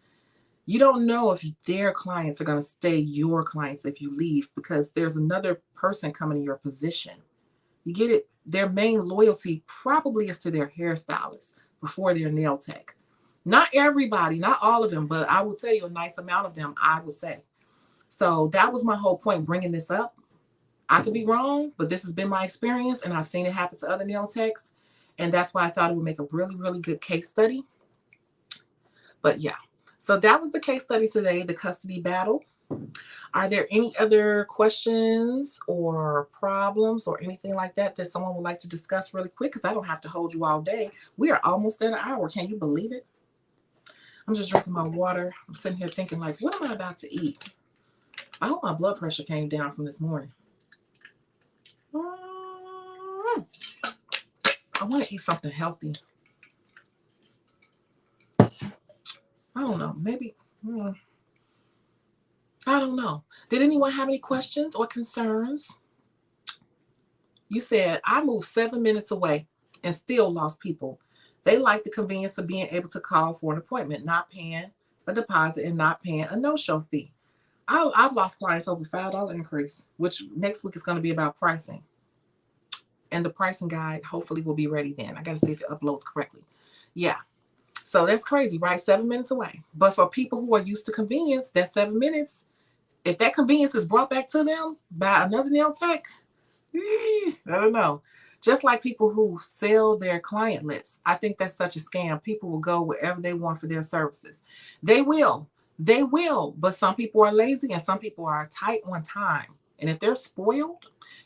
Speaker 1: You don't know if their clients are going to stay your clients if you leave because there's another person coming in your position. You get it? Their main loyalty probably is to their hairstylist before their nail tech. Not everybody, not all of them, but I will tell you a nice amount of them, I would say. So that was my whole point bringing this up. I could be wrong, but this has been my experience, and I've seen it happen to other nail techs, and that's why I thought it would make a really, really good case study. But yeah, so that was the case study today, the custody battle. Are there any other questions or problems or anything like that that someone would like to discuss really quick? Because I don't have to hold you all day. We are almost at an hour. Can you believe it? I'm just drinking my water. I'm sitting here thinking, like, what am I about to eat? I hope my blood pressure came down from this morning. I want to eat something healthy. I don't know. Maybe. I don't know. Did anyone have any questions or concerns? You said, I moved 7 minutes away and still lost people. They like the convenience of being able to call for an appointment, not paying a deposit and not paying a no-show fee. I've lost clients over $5 increase, which next week is going to be about pricing. And the pricing guide hopefully will be ready then. I got to see if it uploads correctly. Yeah. So that's crazy, right? 7 minutes away. But for people who are used to convenience, that 7 minutes, if that convenience is brought back to them by another nail tech, I don't know. Just like people who sell their client lists. I think that's such a scam. People will go wherever they want for their services. They will. They will. But some people are lazy and some people are tight on time. And if they're spoiled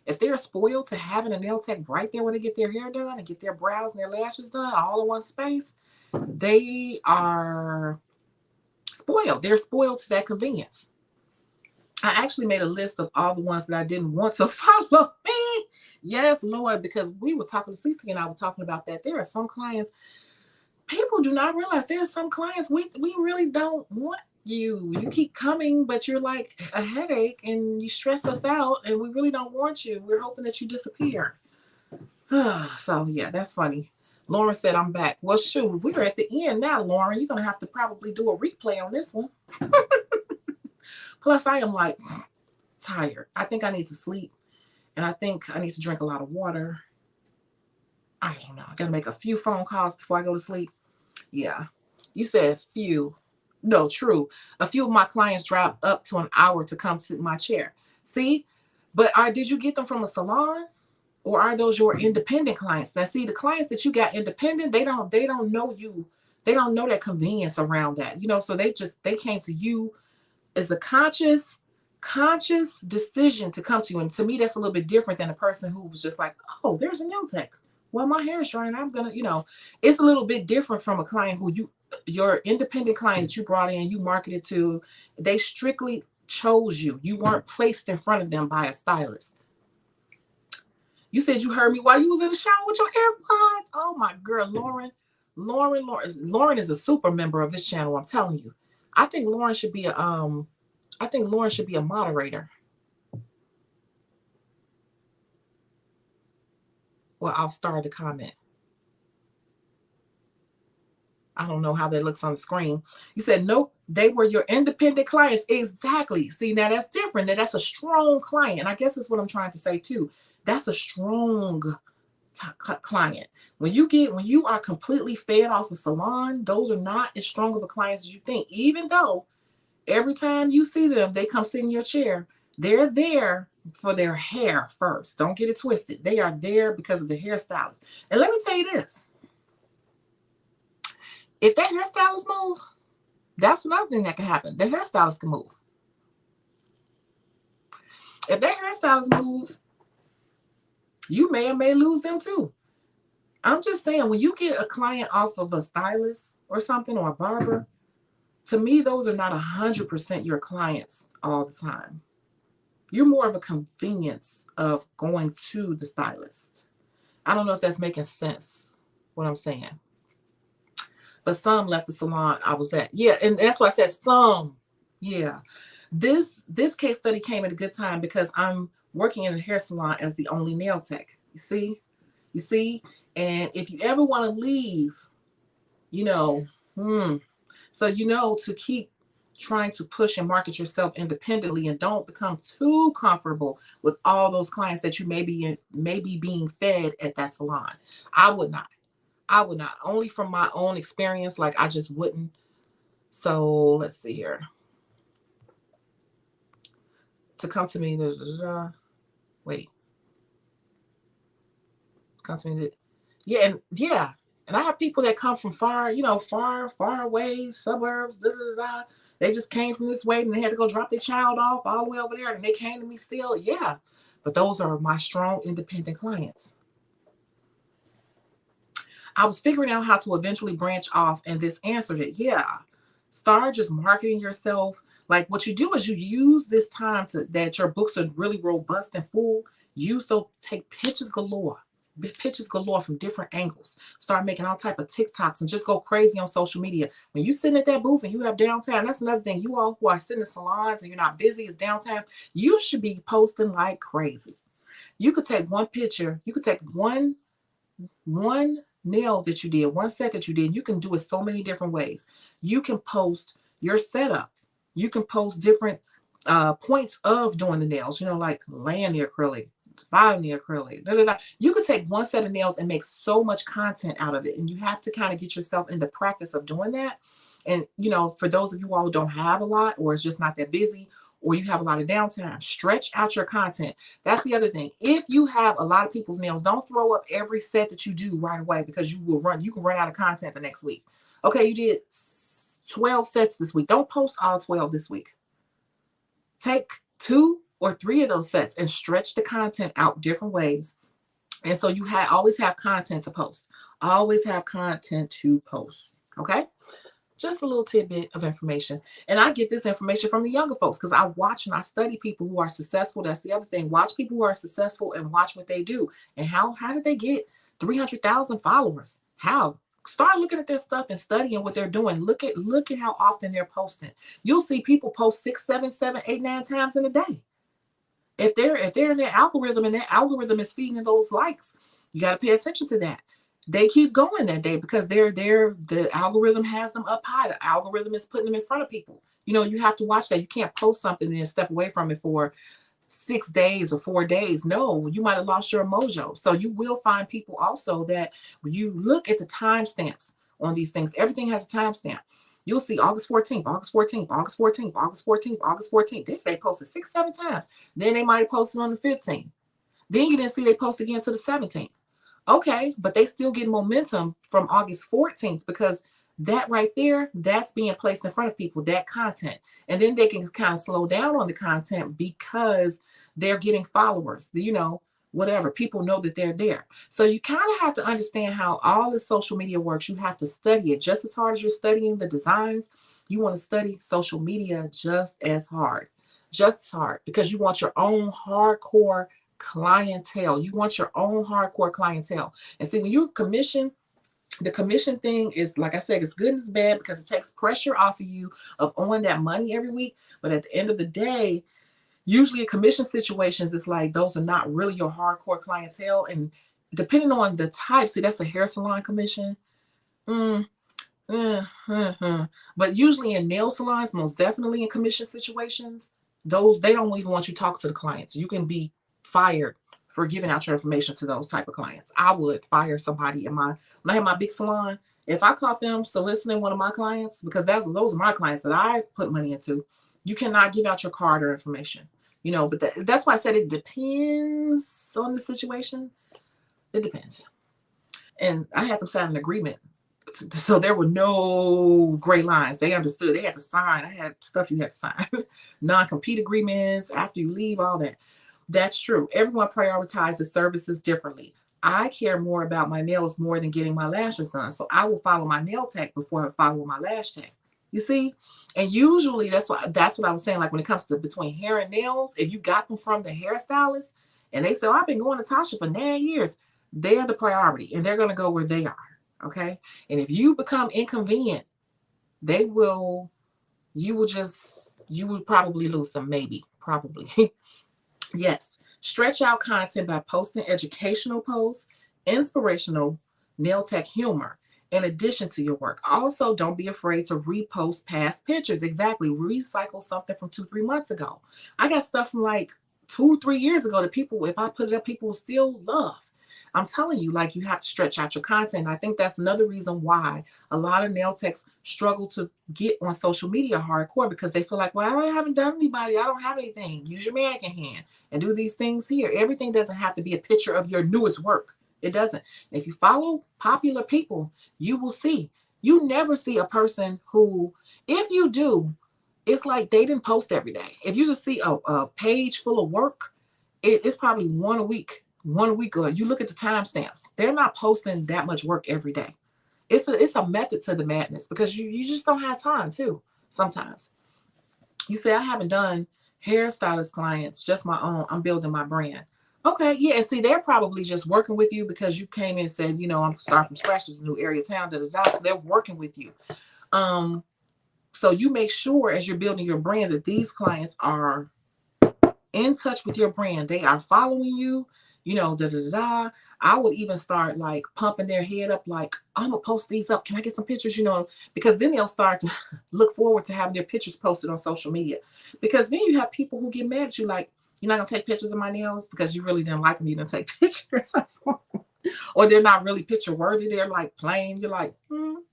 Speaker 1: to having a nail tech right there where they get their hair done and get their brows and their lashes done all in one space, they are spoiled. They're spoiled to that convenience. I actually made a list of all the ones that I didn't want to follow me. Yes, Lord, because we were talking, Cece and I were talking about that. There are some clients, people do not realize there are some clients we really don't want you. You keep coming, but you're like a headache and you stress us out and we really don't want you. We're hoping that you disappear. So yeah, that's funny. Lauren said, I'm back. Well, shoot, we're at the end now, Lauren. You're going to have to probably do a replay on this one. Plus, I am like tired. I think I need to sleep. And I think I need to drink a lot of water. I don't know. I got to make a few phone calls before I go to sleep. Yeah. You said few. No, true. A few of my clients drive up to an hour to come sit in my chair. See? But did you get them from a salon? Or are those your independent clients? Now, see, the clients that you got independent, they don't know you. They don't know that convenience around that. You know, so they came to you as a conscious decision to come to you. And to me, that's a little bit different than a person who was just like, oh, there's a nail tech. well, my hair is drying. I'm gonna, it's a little bit different from a client who your independent client that you brought in, you marketed to, they strictly chose you. You weren't placed in front of them by a stylist. You said you heard me while you was in the shower with your AirPods. Oh my girl, Lauren. Lauren is a super member of this channel. I'm telling you. I think Lauren should be a moderator. Well, I'll star the comment. I don't know how that looks on the screen. You said, nope, they were your independent clients. Exactly. See, now that's different. Now that's a strong client. And I guess that's what I'm trying to say too. That's a strong client. When you are completely fed off a salon, those are not as strong of a clients as you think. Even though every time you see them, they come sit in your chair. They're there for their hair first. Don't get it twisted. They are there because of the hairstylist. And let me tell you this. If that hairstylist move, that's another thing that can happen. The hairstylist can move. If that hairstylist moves, you may or may lose them too. I'm just saying, when you get a client off of a stylist or something, or a barber, to me, those are not 100% your clients all the time. You're more of a convenience of going to the stylist. I don't know if that's making sense, what I'm saying. But some left the salon I was at. Yeah, and that's why I said some. Yeah. This case study came at a good time because I'm working in a hair salon as the only nail tech. You see? And if you ever want to leave, so to keep trying to push and market yourself independently and don't become too comfortable with all those clients that you may be being fed at that salon. I would not. Only from my own experience, like I just wouldn't. So let's see here. To come to me, wait. Come to me, and I have people that come from far away suburbs. They just came from this way and they had to go drop their child off all the way over there, and they came to me still. Yeah, but those are my strong independent clients. I was figuring out how to eventually branch off, and this answered it. Yeah. Start just marketing yourself. Like, what you do is you use this time that your books are really robust and full. Take pictures galore from different angles. Start making all type of TikToks and just go crazy on social media. When you sitting at that booth and you have downtime, that's another thing. You all who are sitting in salons and you're not busy, it's downtime. You should be posting like crazy. You could take one picture. You could take one nail that you did, one set that you did. You can do it so many different ways. You can post your setup. You can post different points of doing the nails, like laying the acrylic, filing the acrylic. You could take one set of nails and make so much content out of it. And you have to kind of get yourself in the practice of doing that. And, for those of you all who don't have a lot, or it's just not that busy, or you have a lot of downtime, stretch out your content. That's the other thing. If you have a lot of people's nails, don't throw up every set that you do right away, because you can run out of content the next week. Okay, you did 12 sets this week. Don't post all 12 this week. Take 2 or 3 of those sets and stretch the content out different ways. And so you always have content to post. Always have content to post. Okay? Just a little tidbit of information. And I get this information from the younger folks because I watch and I study people who are successful. That's the other thing. Watch people who are successful and watch what they do. And how did they get 300,000 followers? How? Start looking at their stuff and studying what they're doing. Look at how often they're posting. You'll see people post 6, 7, 8, 9 times in a day. If they're in their algorithm and that algorithm is feeding those likes, you got to pay attention to that. They keep going that day because the algorithm has them up high. The algorithm is putting them in front of people. You have to watch that. You can't post something and then step away from it for 6 days or 4 days. No, you might have lost your mojo. So you will find people also that when you look at the timestamps on these things, everything has a timestamp. You'll see August 14th, August 14th, August 14th, August 14th, August 14th. They posted 6, 7 times. Then they might have posted on the 15th. Then you didn't see they post again to the 17th. Okay, but they still get momentum from August 14th because that right there, that's being placed in front of people, that content. And then they can kind of slow down on the content because they're getting followers. whatever. People know that they're there. So you kind of have to understand how all this social media works. You have to study it just as hard as you're studying the designs. You want to study social media just as hard, because you want your own hardcore clientele. You want your own hardcore clientele. And see, when you commission, the commission thing is, like I said, it's good and it's bad because it takes pressure off of you of owing that money every week. But at the end of the day, usually in commission situations, it's like those are not really your hardcore clientele. And depending on the type, see, that's a hair salon commission. But usually in nail salons, most definitely in commission situations, those, they don't even want you to talk to the clients. You can be fired for giving out your information to those type of clients. I would fire somebody when I had my big salon. If I caught them soliciting one of my clients, because those are my clients that I put money into, you cannot give out your card or information. But that's why I said it depends on the situation. It depends. And I had them sign an agreement. So there were no gray lines. They understood. They had to sign. I had stuff you had to sign. Non-compete agreements, after you leave, all that. That's true. Everyone prioritizes services differently. I care more about my nails more than getting my lashes done. So I will follow my nail tech before I follow my lash tech. You see? And usually that's what I was saying. Like when it comes to between hair and nails, if you got them from the hairstylist and they say, oh, I've been going to Tasha for 9 years, they're the priority and they're going to go where they are. Okay. And if you become inconvenient, you will probably lose them. Maybe, probably. Yes. Stretch out content by posting educational posts, inspirational nail tech humor, in addition to your work. Also, don't be afraid to repost past pictures. Exactly. Recycle something from 2-3 months ago. I got stuff from like 2-3 years ago that people, if I put it up, people will still love. I'm telling you, like, you have to stretch out your content. I think that's another reason why a lot of nail techs struggle to get on social media hardcore, because they feel like, well, I haven't done anybody. I don't have anything. Use your mannequin hand and do these things here. Everything doesn't have to be a picture of your newest work. It doesn't. If you follow popular people, you will see. You never see a person who, if you do, it's like they didn't post every day. If you just see a page full of work, it's probably one a week. 1 week ago, you look at the timestamps. They're not posting that much work every day. It's a method to the madness, because you just don't have time too. Sometimes you say, I haven't done hairstylist clients, just my own. I'm building my brand. Okay, yeah. And see, they're probably just working with you because you came in and said, I'm starting from scratch. This is a new area of town. So they're working with you. So you make sure as you're building your brand that these clients are in touch with your brand. They are following you. I would even start like pumping their head up, like, I'm gonna post these up. Can I get some pictures? Because then they'll start to look forward to having their pictures posted on social media. Because then you have people who get mad at you, like, you're not gonna take pictures of my nails because you really didn't like them. You didn't take pictures of them. Or they're not really picture worthy. They're like plain. You're like,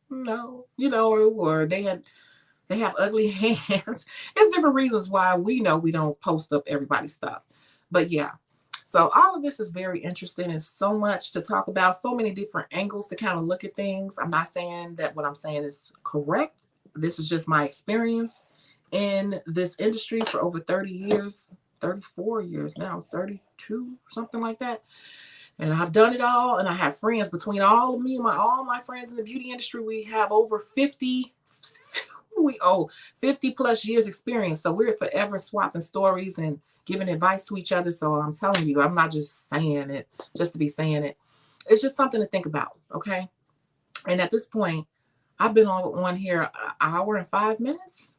Speaker 1: no, or they have ugly hands. There's different reasons why we know we don't post up everybody's stuff. But yeah. So all of this is very interesting. There's so much to talk about, so many different angles to kind of look at things. I'm not saying that what I'm saying is correct. This is just my experience in this industry for over 30 years, 34 years now, 32, something like that. And I've done it all. And I have friends between all of me and all my friends in the beauty industry. We have over 50 plus years experience. So we're forever swapping stories and giving advice to each other. So I'm telling you, I'm not just saying it just to be saying it. It's just something to think about. Okay. And at this point, I've been on here an hour and 5 minutes,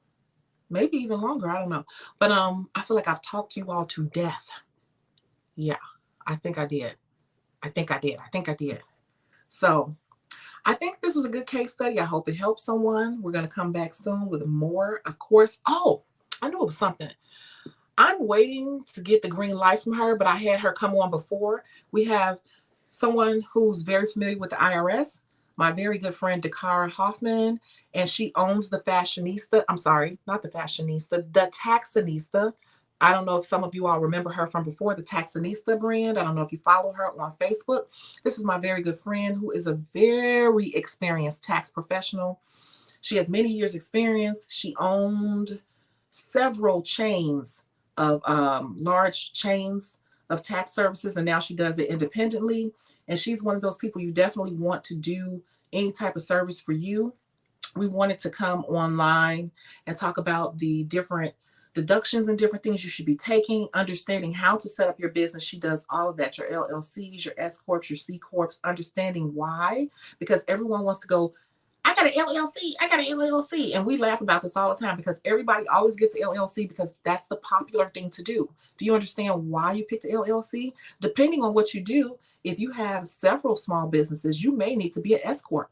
Speaker 1: maybe even longer. I don't know. But I feel like I've talked to you all to death. Yeah, I think I did. So I think this was a good case study. I hope it helps someone. We're going to come back soon with more, of course. Oh, I knew it was something. I'm waiting to get the green light from her, but I had her come on before. We have someone who's very familiar with the IRS, my very good friend, Dakara Hoffman, and she owns the Fashionista. I'm sorry, not the Fashionista, the Taxonista. I don't know if some of you all remember her from before, the Taxonista brand. I don't know if you follow her on Facebook. This is my very good friend who is a very experienced tax professional. She has many years experience. She owned several chains of large chains of tax services, and now she does it independently. And she's one of those people you definitely want to do any type of service for you. We wanted to come online and talk about the different deductions and different things you should be taking, understanding how to set up your business. She does all of that, your LLCs, your S Corps, your C Corps, understanding why, because everyone wants to go, I got an LLC, I got an LLC. And we laugh about this all the time because everybody always gets an LLC because that's the popular thing to do. Do you understand why you picked the LLC? Depending on what you do, if you have several small businesses, you may need to be an S Corp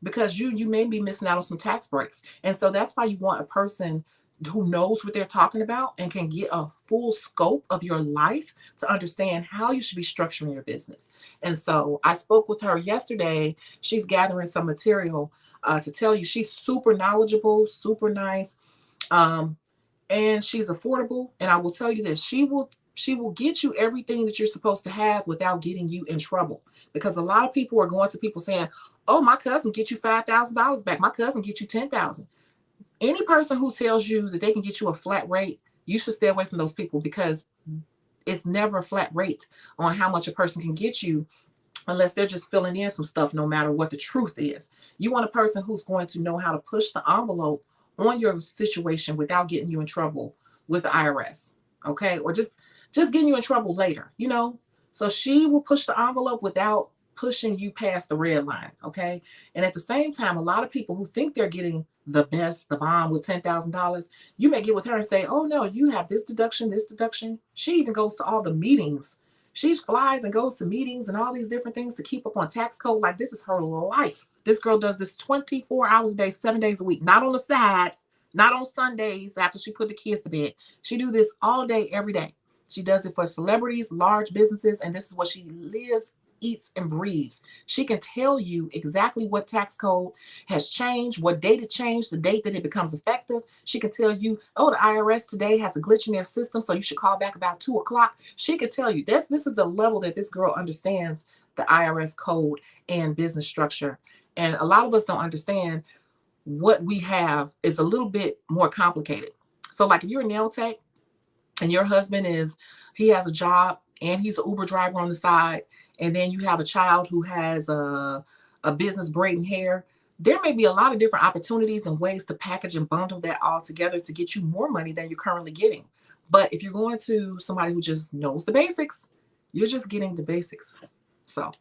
Speaker 1: because you may be missing out on some tax breaks. And so that's why you want a person who knows what they're talking about and can get a full scope of your life to understand how you should be structuring your business. And so I spoke with her yesterday. She's gathering some material to tell you. She's super knowledgeable, super nice, and she's affordable. And I will tell you this, she will get you everything that you're supposed to have without getting you in trouble. Because a lot of people are going to people saying, oh, my cousin get you $5,000 back. My cousin get you $10,000. Any person who tells you that they can get you a flat rate, you should stay away from those people because it's never a flat rate on how much a person can get you unless they're just filling in some stuff, no matter what the truth is. You want a person who's going to know how to push the envelope on your situation without getting you in trouble with the IRS, okay? Or just getting you in trouble later, you know? So she will push the envelope without pushing you past the red line, okay? And at the same time, a lot of people who think they're getting the best, the bomb with $10,000, you may get with her and say, oh no, you have this deduction, this deduction. She even goes to all the meetings. She flies and goes to meetings and all these different things to keep up on tax code. Like this is her life. This girl does this 24 hours a day, 7 days a week, not on the side, not on Sundays after she put the kids to bed. She do this all day, every day. She does it for celebrities, large businesses, and this is what she lives, eats, and breathes. She can tell you exactly what tax code has changed, what date it changed, the date that it becomes effective. She can tell you, oh, the IRS today has a glitch in their system, so you should call back about 2 o'clock. She can tell you this is the level that this girl understands the IRS code and business structure. And a lot of us don't understand what we have is a little bit more complicated. So like if you're a nail tech and your husband he has a job and he's an Uber driver on the side, and then you have a child who has a business braiding hair, there may be a lot of different opportunities and ways to package and bundle that all together to get you more money than you're currently getting. But if you're going to somebody who just knows the basics, you're just getting the basics. So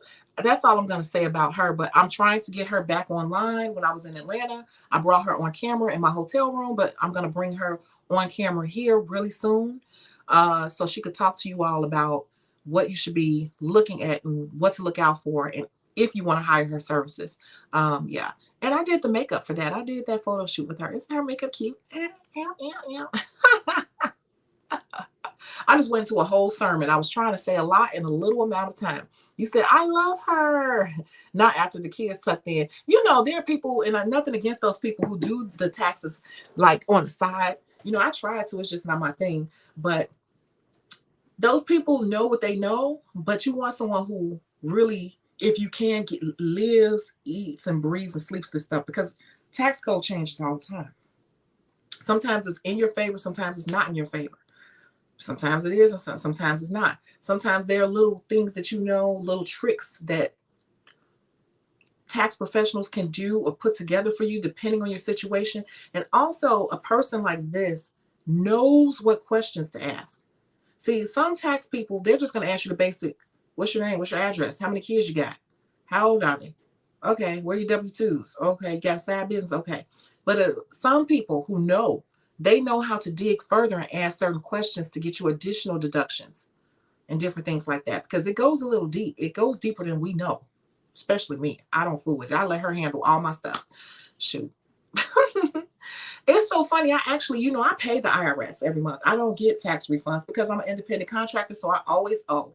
Speaker 1: that's all I'm going to say about her. But I'm trying to get her back online. When I was in Atlanta, I brought her on camera in my hotel room, but I'm going to bring her on camera here really soon so she could talk to you all about what you should be looking at and what to look out for, and if you want to hire her services. Yeah. And I did the makeup for that. I did that photo shoot with her. Isn't her makeup cute? I just went into a whole sermon. I was trying to say a lot in a little amount of time. You said, I love her. Not after the kids tucked in. You know, there are people, and nothing against those people who do the taxes like on the side. You know, I tried to, it's just not my thing. But those people know what they know, but you want someone who really, if you can, lives, eats, and breathes and sleeps this stuff, because tax code changes all the time. Sometimes it's in your favor, sometimes it's not in your favor. Sometimes it is, and sometimes it's not. Sometimes there are little things that you know, little tricks that tax professionals can do or put together for you depending on your situation. And also, a person like this knows what questions to ask. See, some tax people, they're just going to ask you the basic, what's your name? What's your address? How many kids you got? How old are they? Okay, where are your W-2s? Okay, you got a side business? Okay. But some people who know, they know how to dig further and ask certain questions to get you additional deductions and different things like that, because it goes a little deep. It goes deeper than we know, especially me. I don't fool with it. I let her handle all my stuff. Shoot. It's so funny. I actually, I pay the IRS every month. I don't get tax refunds because I'm an independent contractor, so I always owe.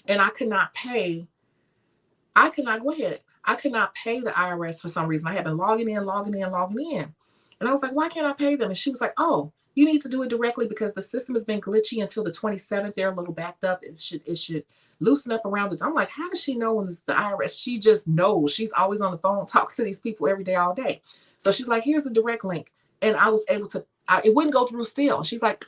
Speaker 1: And I could not pay the IRS for some reason. I have been logging in. And I was like, why can't I pay them? And she was like, oh, you need to do it directly because the system has been glitchy until the 27th. They're a little backed up. It should loosen up around this. I'm like, how does she know when it's the IRS? She just knows. She's always on the phone talking to these people every day, all day. So she's like, here's the direct link. And I was able to, it wouldn't go through still. She's like,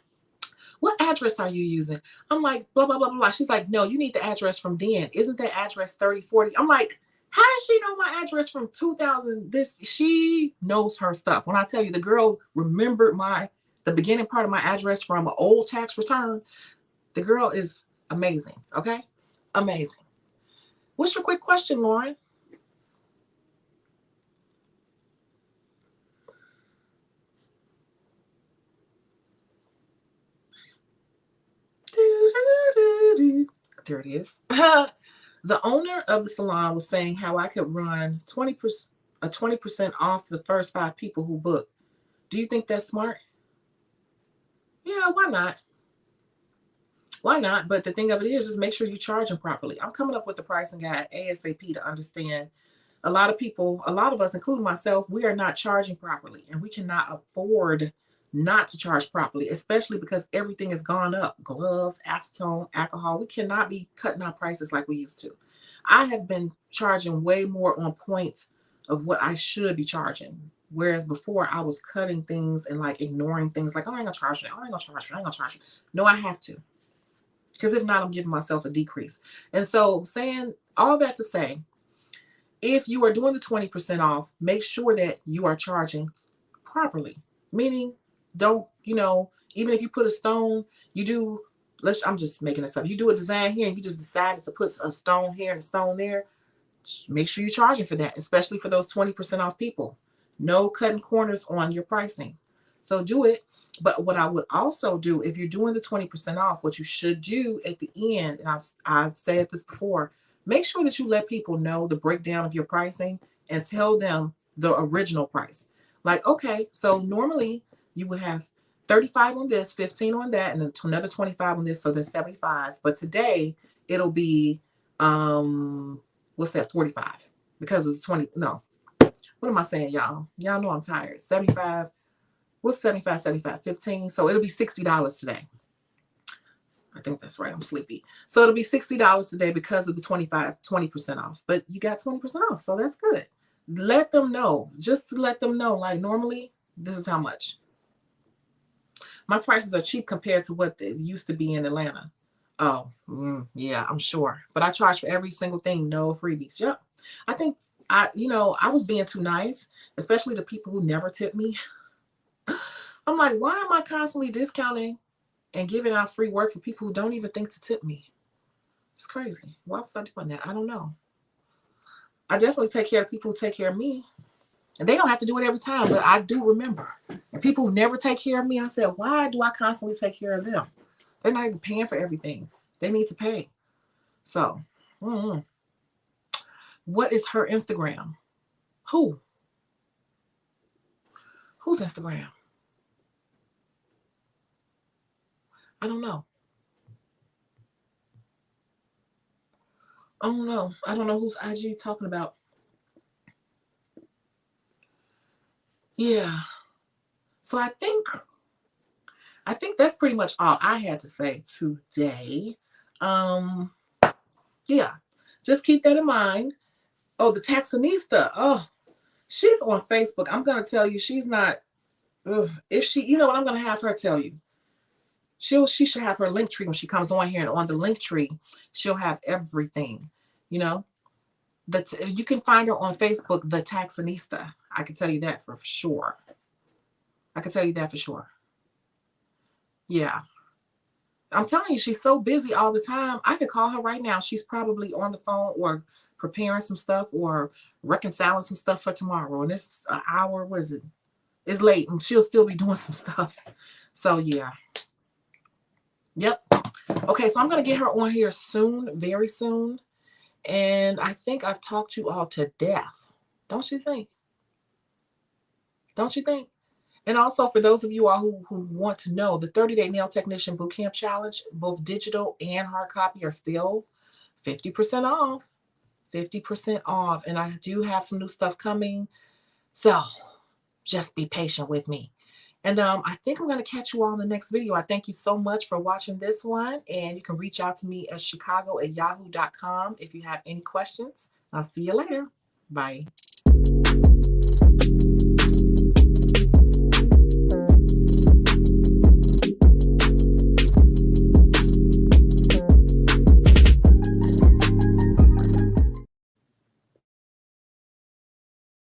Speaker 1: What address are you using? I'm like, blah, blah, blah, blah. She's like, no, you need the address from then. Isn't that address 3040? I'm like, how does she know my address from 2000? She knows her stuff. When I tell you, the girl remembered the beginning part of my address from an old tax return. The girl is amazing. Okay. Amazing. What's your quick question, Lauren? There it is. The owner of the salon was saying how I could run 20% off the first 5 people who book. Do you think that's smart? Yeah, why not? Why not? But the thing of it is, just make sure you charge them properly. I'm coming up with the pricing guide ASAP to understand. A lot of us, including myself, we are not charging properly, and we cannot afford not to charge properly, especially because everything has gone up. Gloves, acetone, alcohol. We cannot be cutting our prices like we used to. I have been charging way more on point of what I should be charging. Whereas before I was cutting things and like ignoring things like, oh, I ain't gonna charge you. I ain't gonna charge you. I ain't gonna charge you. No, I have to. Because if not, I'm giving myself a decrease. And so saying all that to say, if you are doing the 20% off, make sure that you are charging properly. Meaning, don't, even if you put a stone, I'm just making this up. You do a design here and you just decided to put a stone here and a stone there. Make sure you're charging for that, especially for those 20% off people. No cutting corners on your pricing. So do it. But what I would also do, if you're doing the 20% off, what you should do at the end, and I've said this before, make sure that you let people know the breakdown of your pricing and tell them the original price. Like, okay, so normally you would have 35 on this, 15 on that, and then another 25 on this, so that's 75. But today it'll be, what's that, 45 because of the 20. No, what am I saying, y'all? Y'all know I'm tired. 75. What's 75, 15? So it'll be $60 today. I think that's right. I'm sleepy. So it'll be $60 today because of the 20% off. But you got 20% off, so that's good. Let them know. Just to let them know, like normally, this is how much. My prices are cheap compared to what they used to be in Atlanta. Oh, yeah, I'm sure. But I charge for every single thing, no freebies. Yep. I think I was being too nice, especially the people who never tip me. I'm like, why am I constantly discounting and giving out free work for people who don't even think to tip me? It's crazy. Why was I doing that? I don't know. I definitely take care of people who take care of me. And they don't have to do it every time, but I do remember. And people who never take care of me, I said, why do I constantly take care of them? They're not even paying for everything. They need to pay. So, what is her Instagram? Whose Instagram? I don't know. I don't know. I don't know whose IG you're talking about. Yeah. So I think that's pretty much all I had to say today. Yeah. Just keep that in mind. Oh, the taxonista. Oh, she's on Facebook. I'm gonna tell you, she's not. If she, you know what, I'm gonna have her tell you. She should have her link tree when she comes on here, and on the link tree, she'll have everything. You know, you can find her on Facebook, the taxonista. I can tell you that for sure. Yeah. I'm telling you, she's so busy all the time. I could call her right now. She's probably on the phone or preparing some stuff or reconciling some stuff for tomorrow. And it's an hour. What is it? It's late, and she'll still be doing some stuff. So yeah. Yep. Okay, so I'm gonna get her on here soon, very soon. And I think I've talked you all to death. Don't you think? Don't you think? And also, for those of you all who want to know, the 30-Day Nail Technician Bootcamp Challenge, both digital and hard copy, are still 50% off. 50% off. And I do have some new stuff coming. So just be patient with me. And I think I'm going to catch you all in the next video. I thank you so much for watching this one. And you can reach out to me at shecago@yahoo.com if you have any questions. I'll see you later. Bye.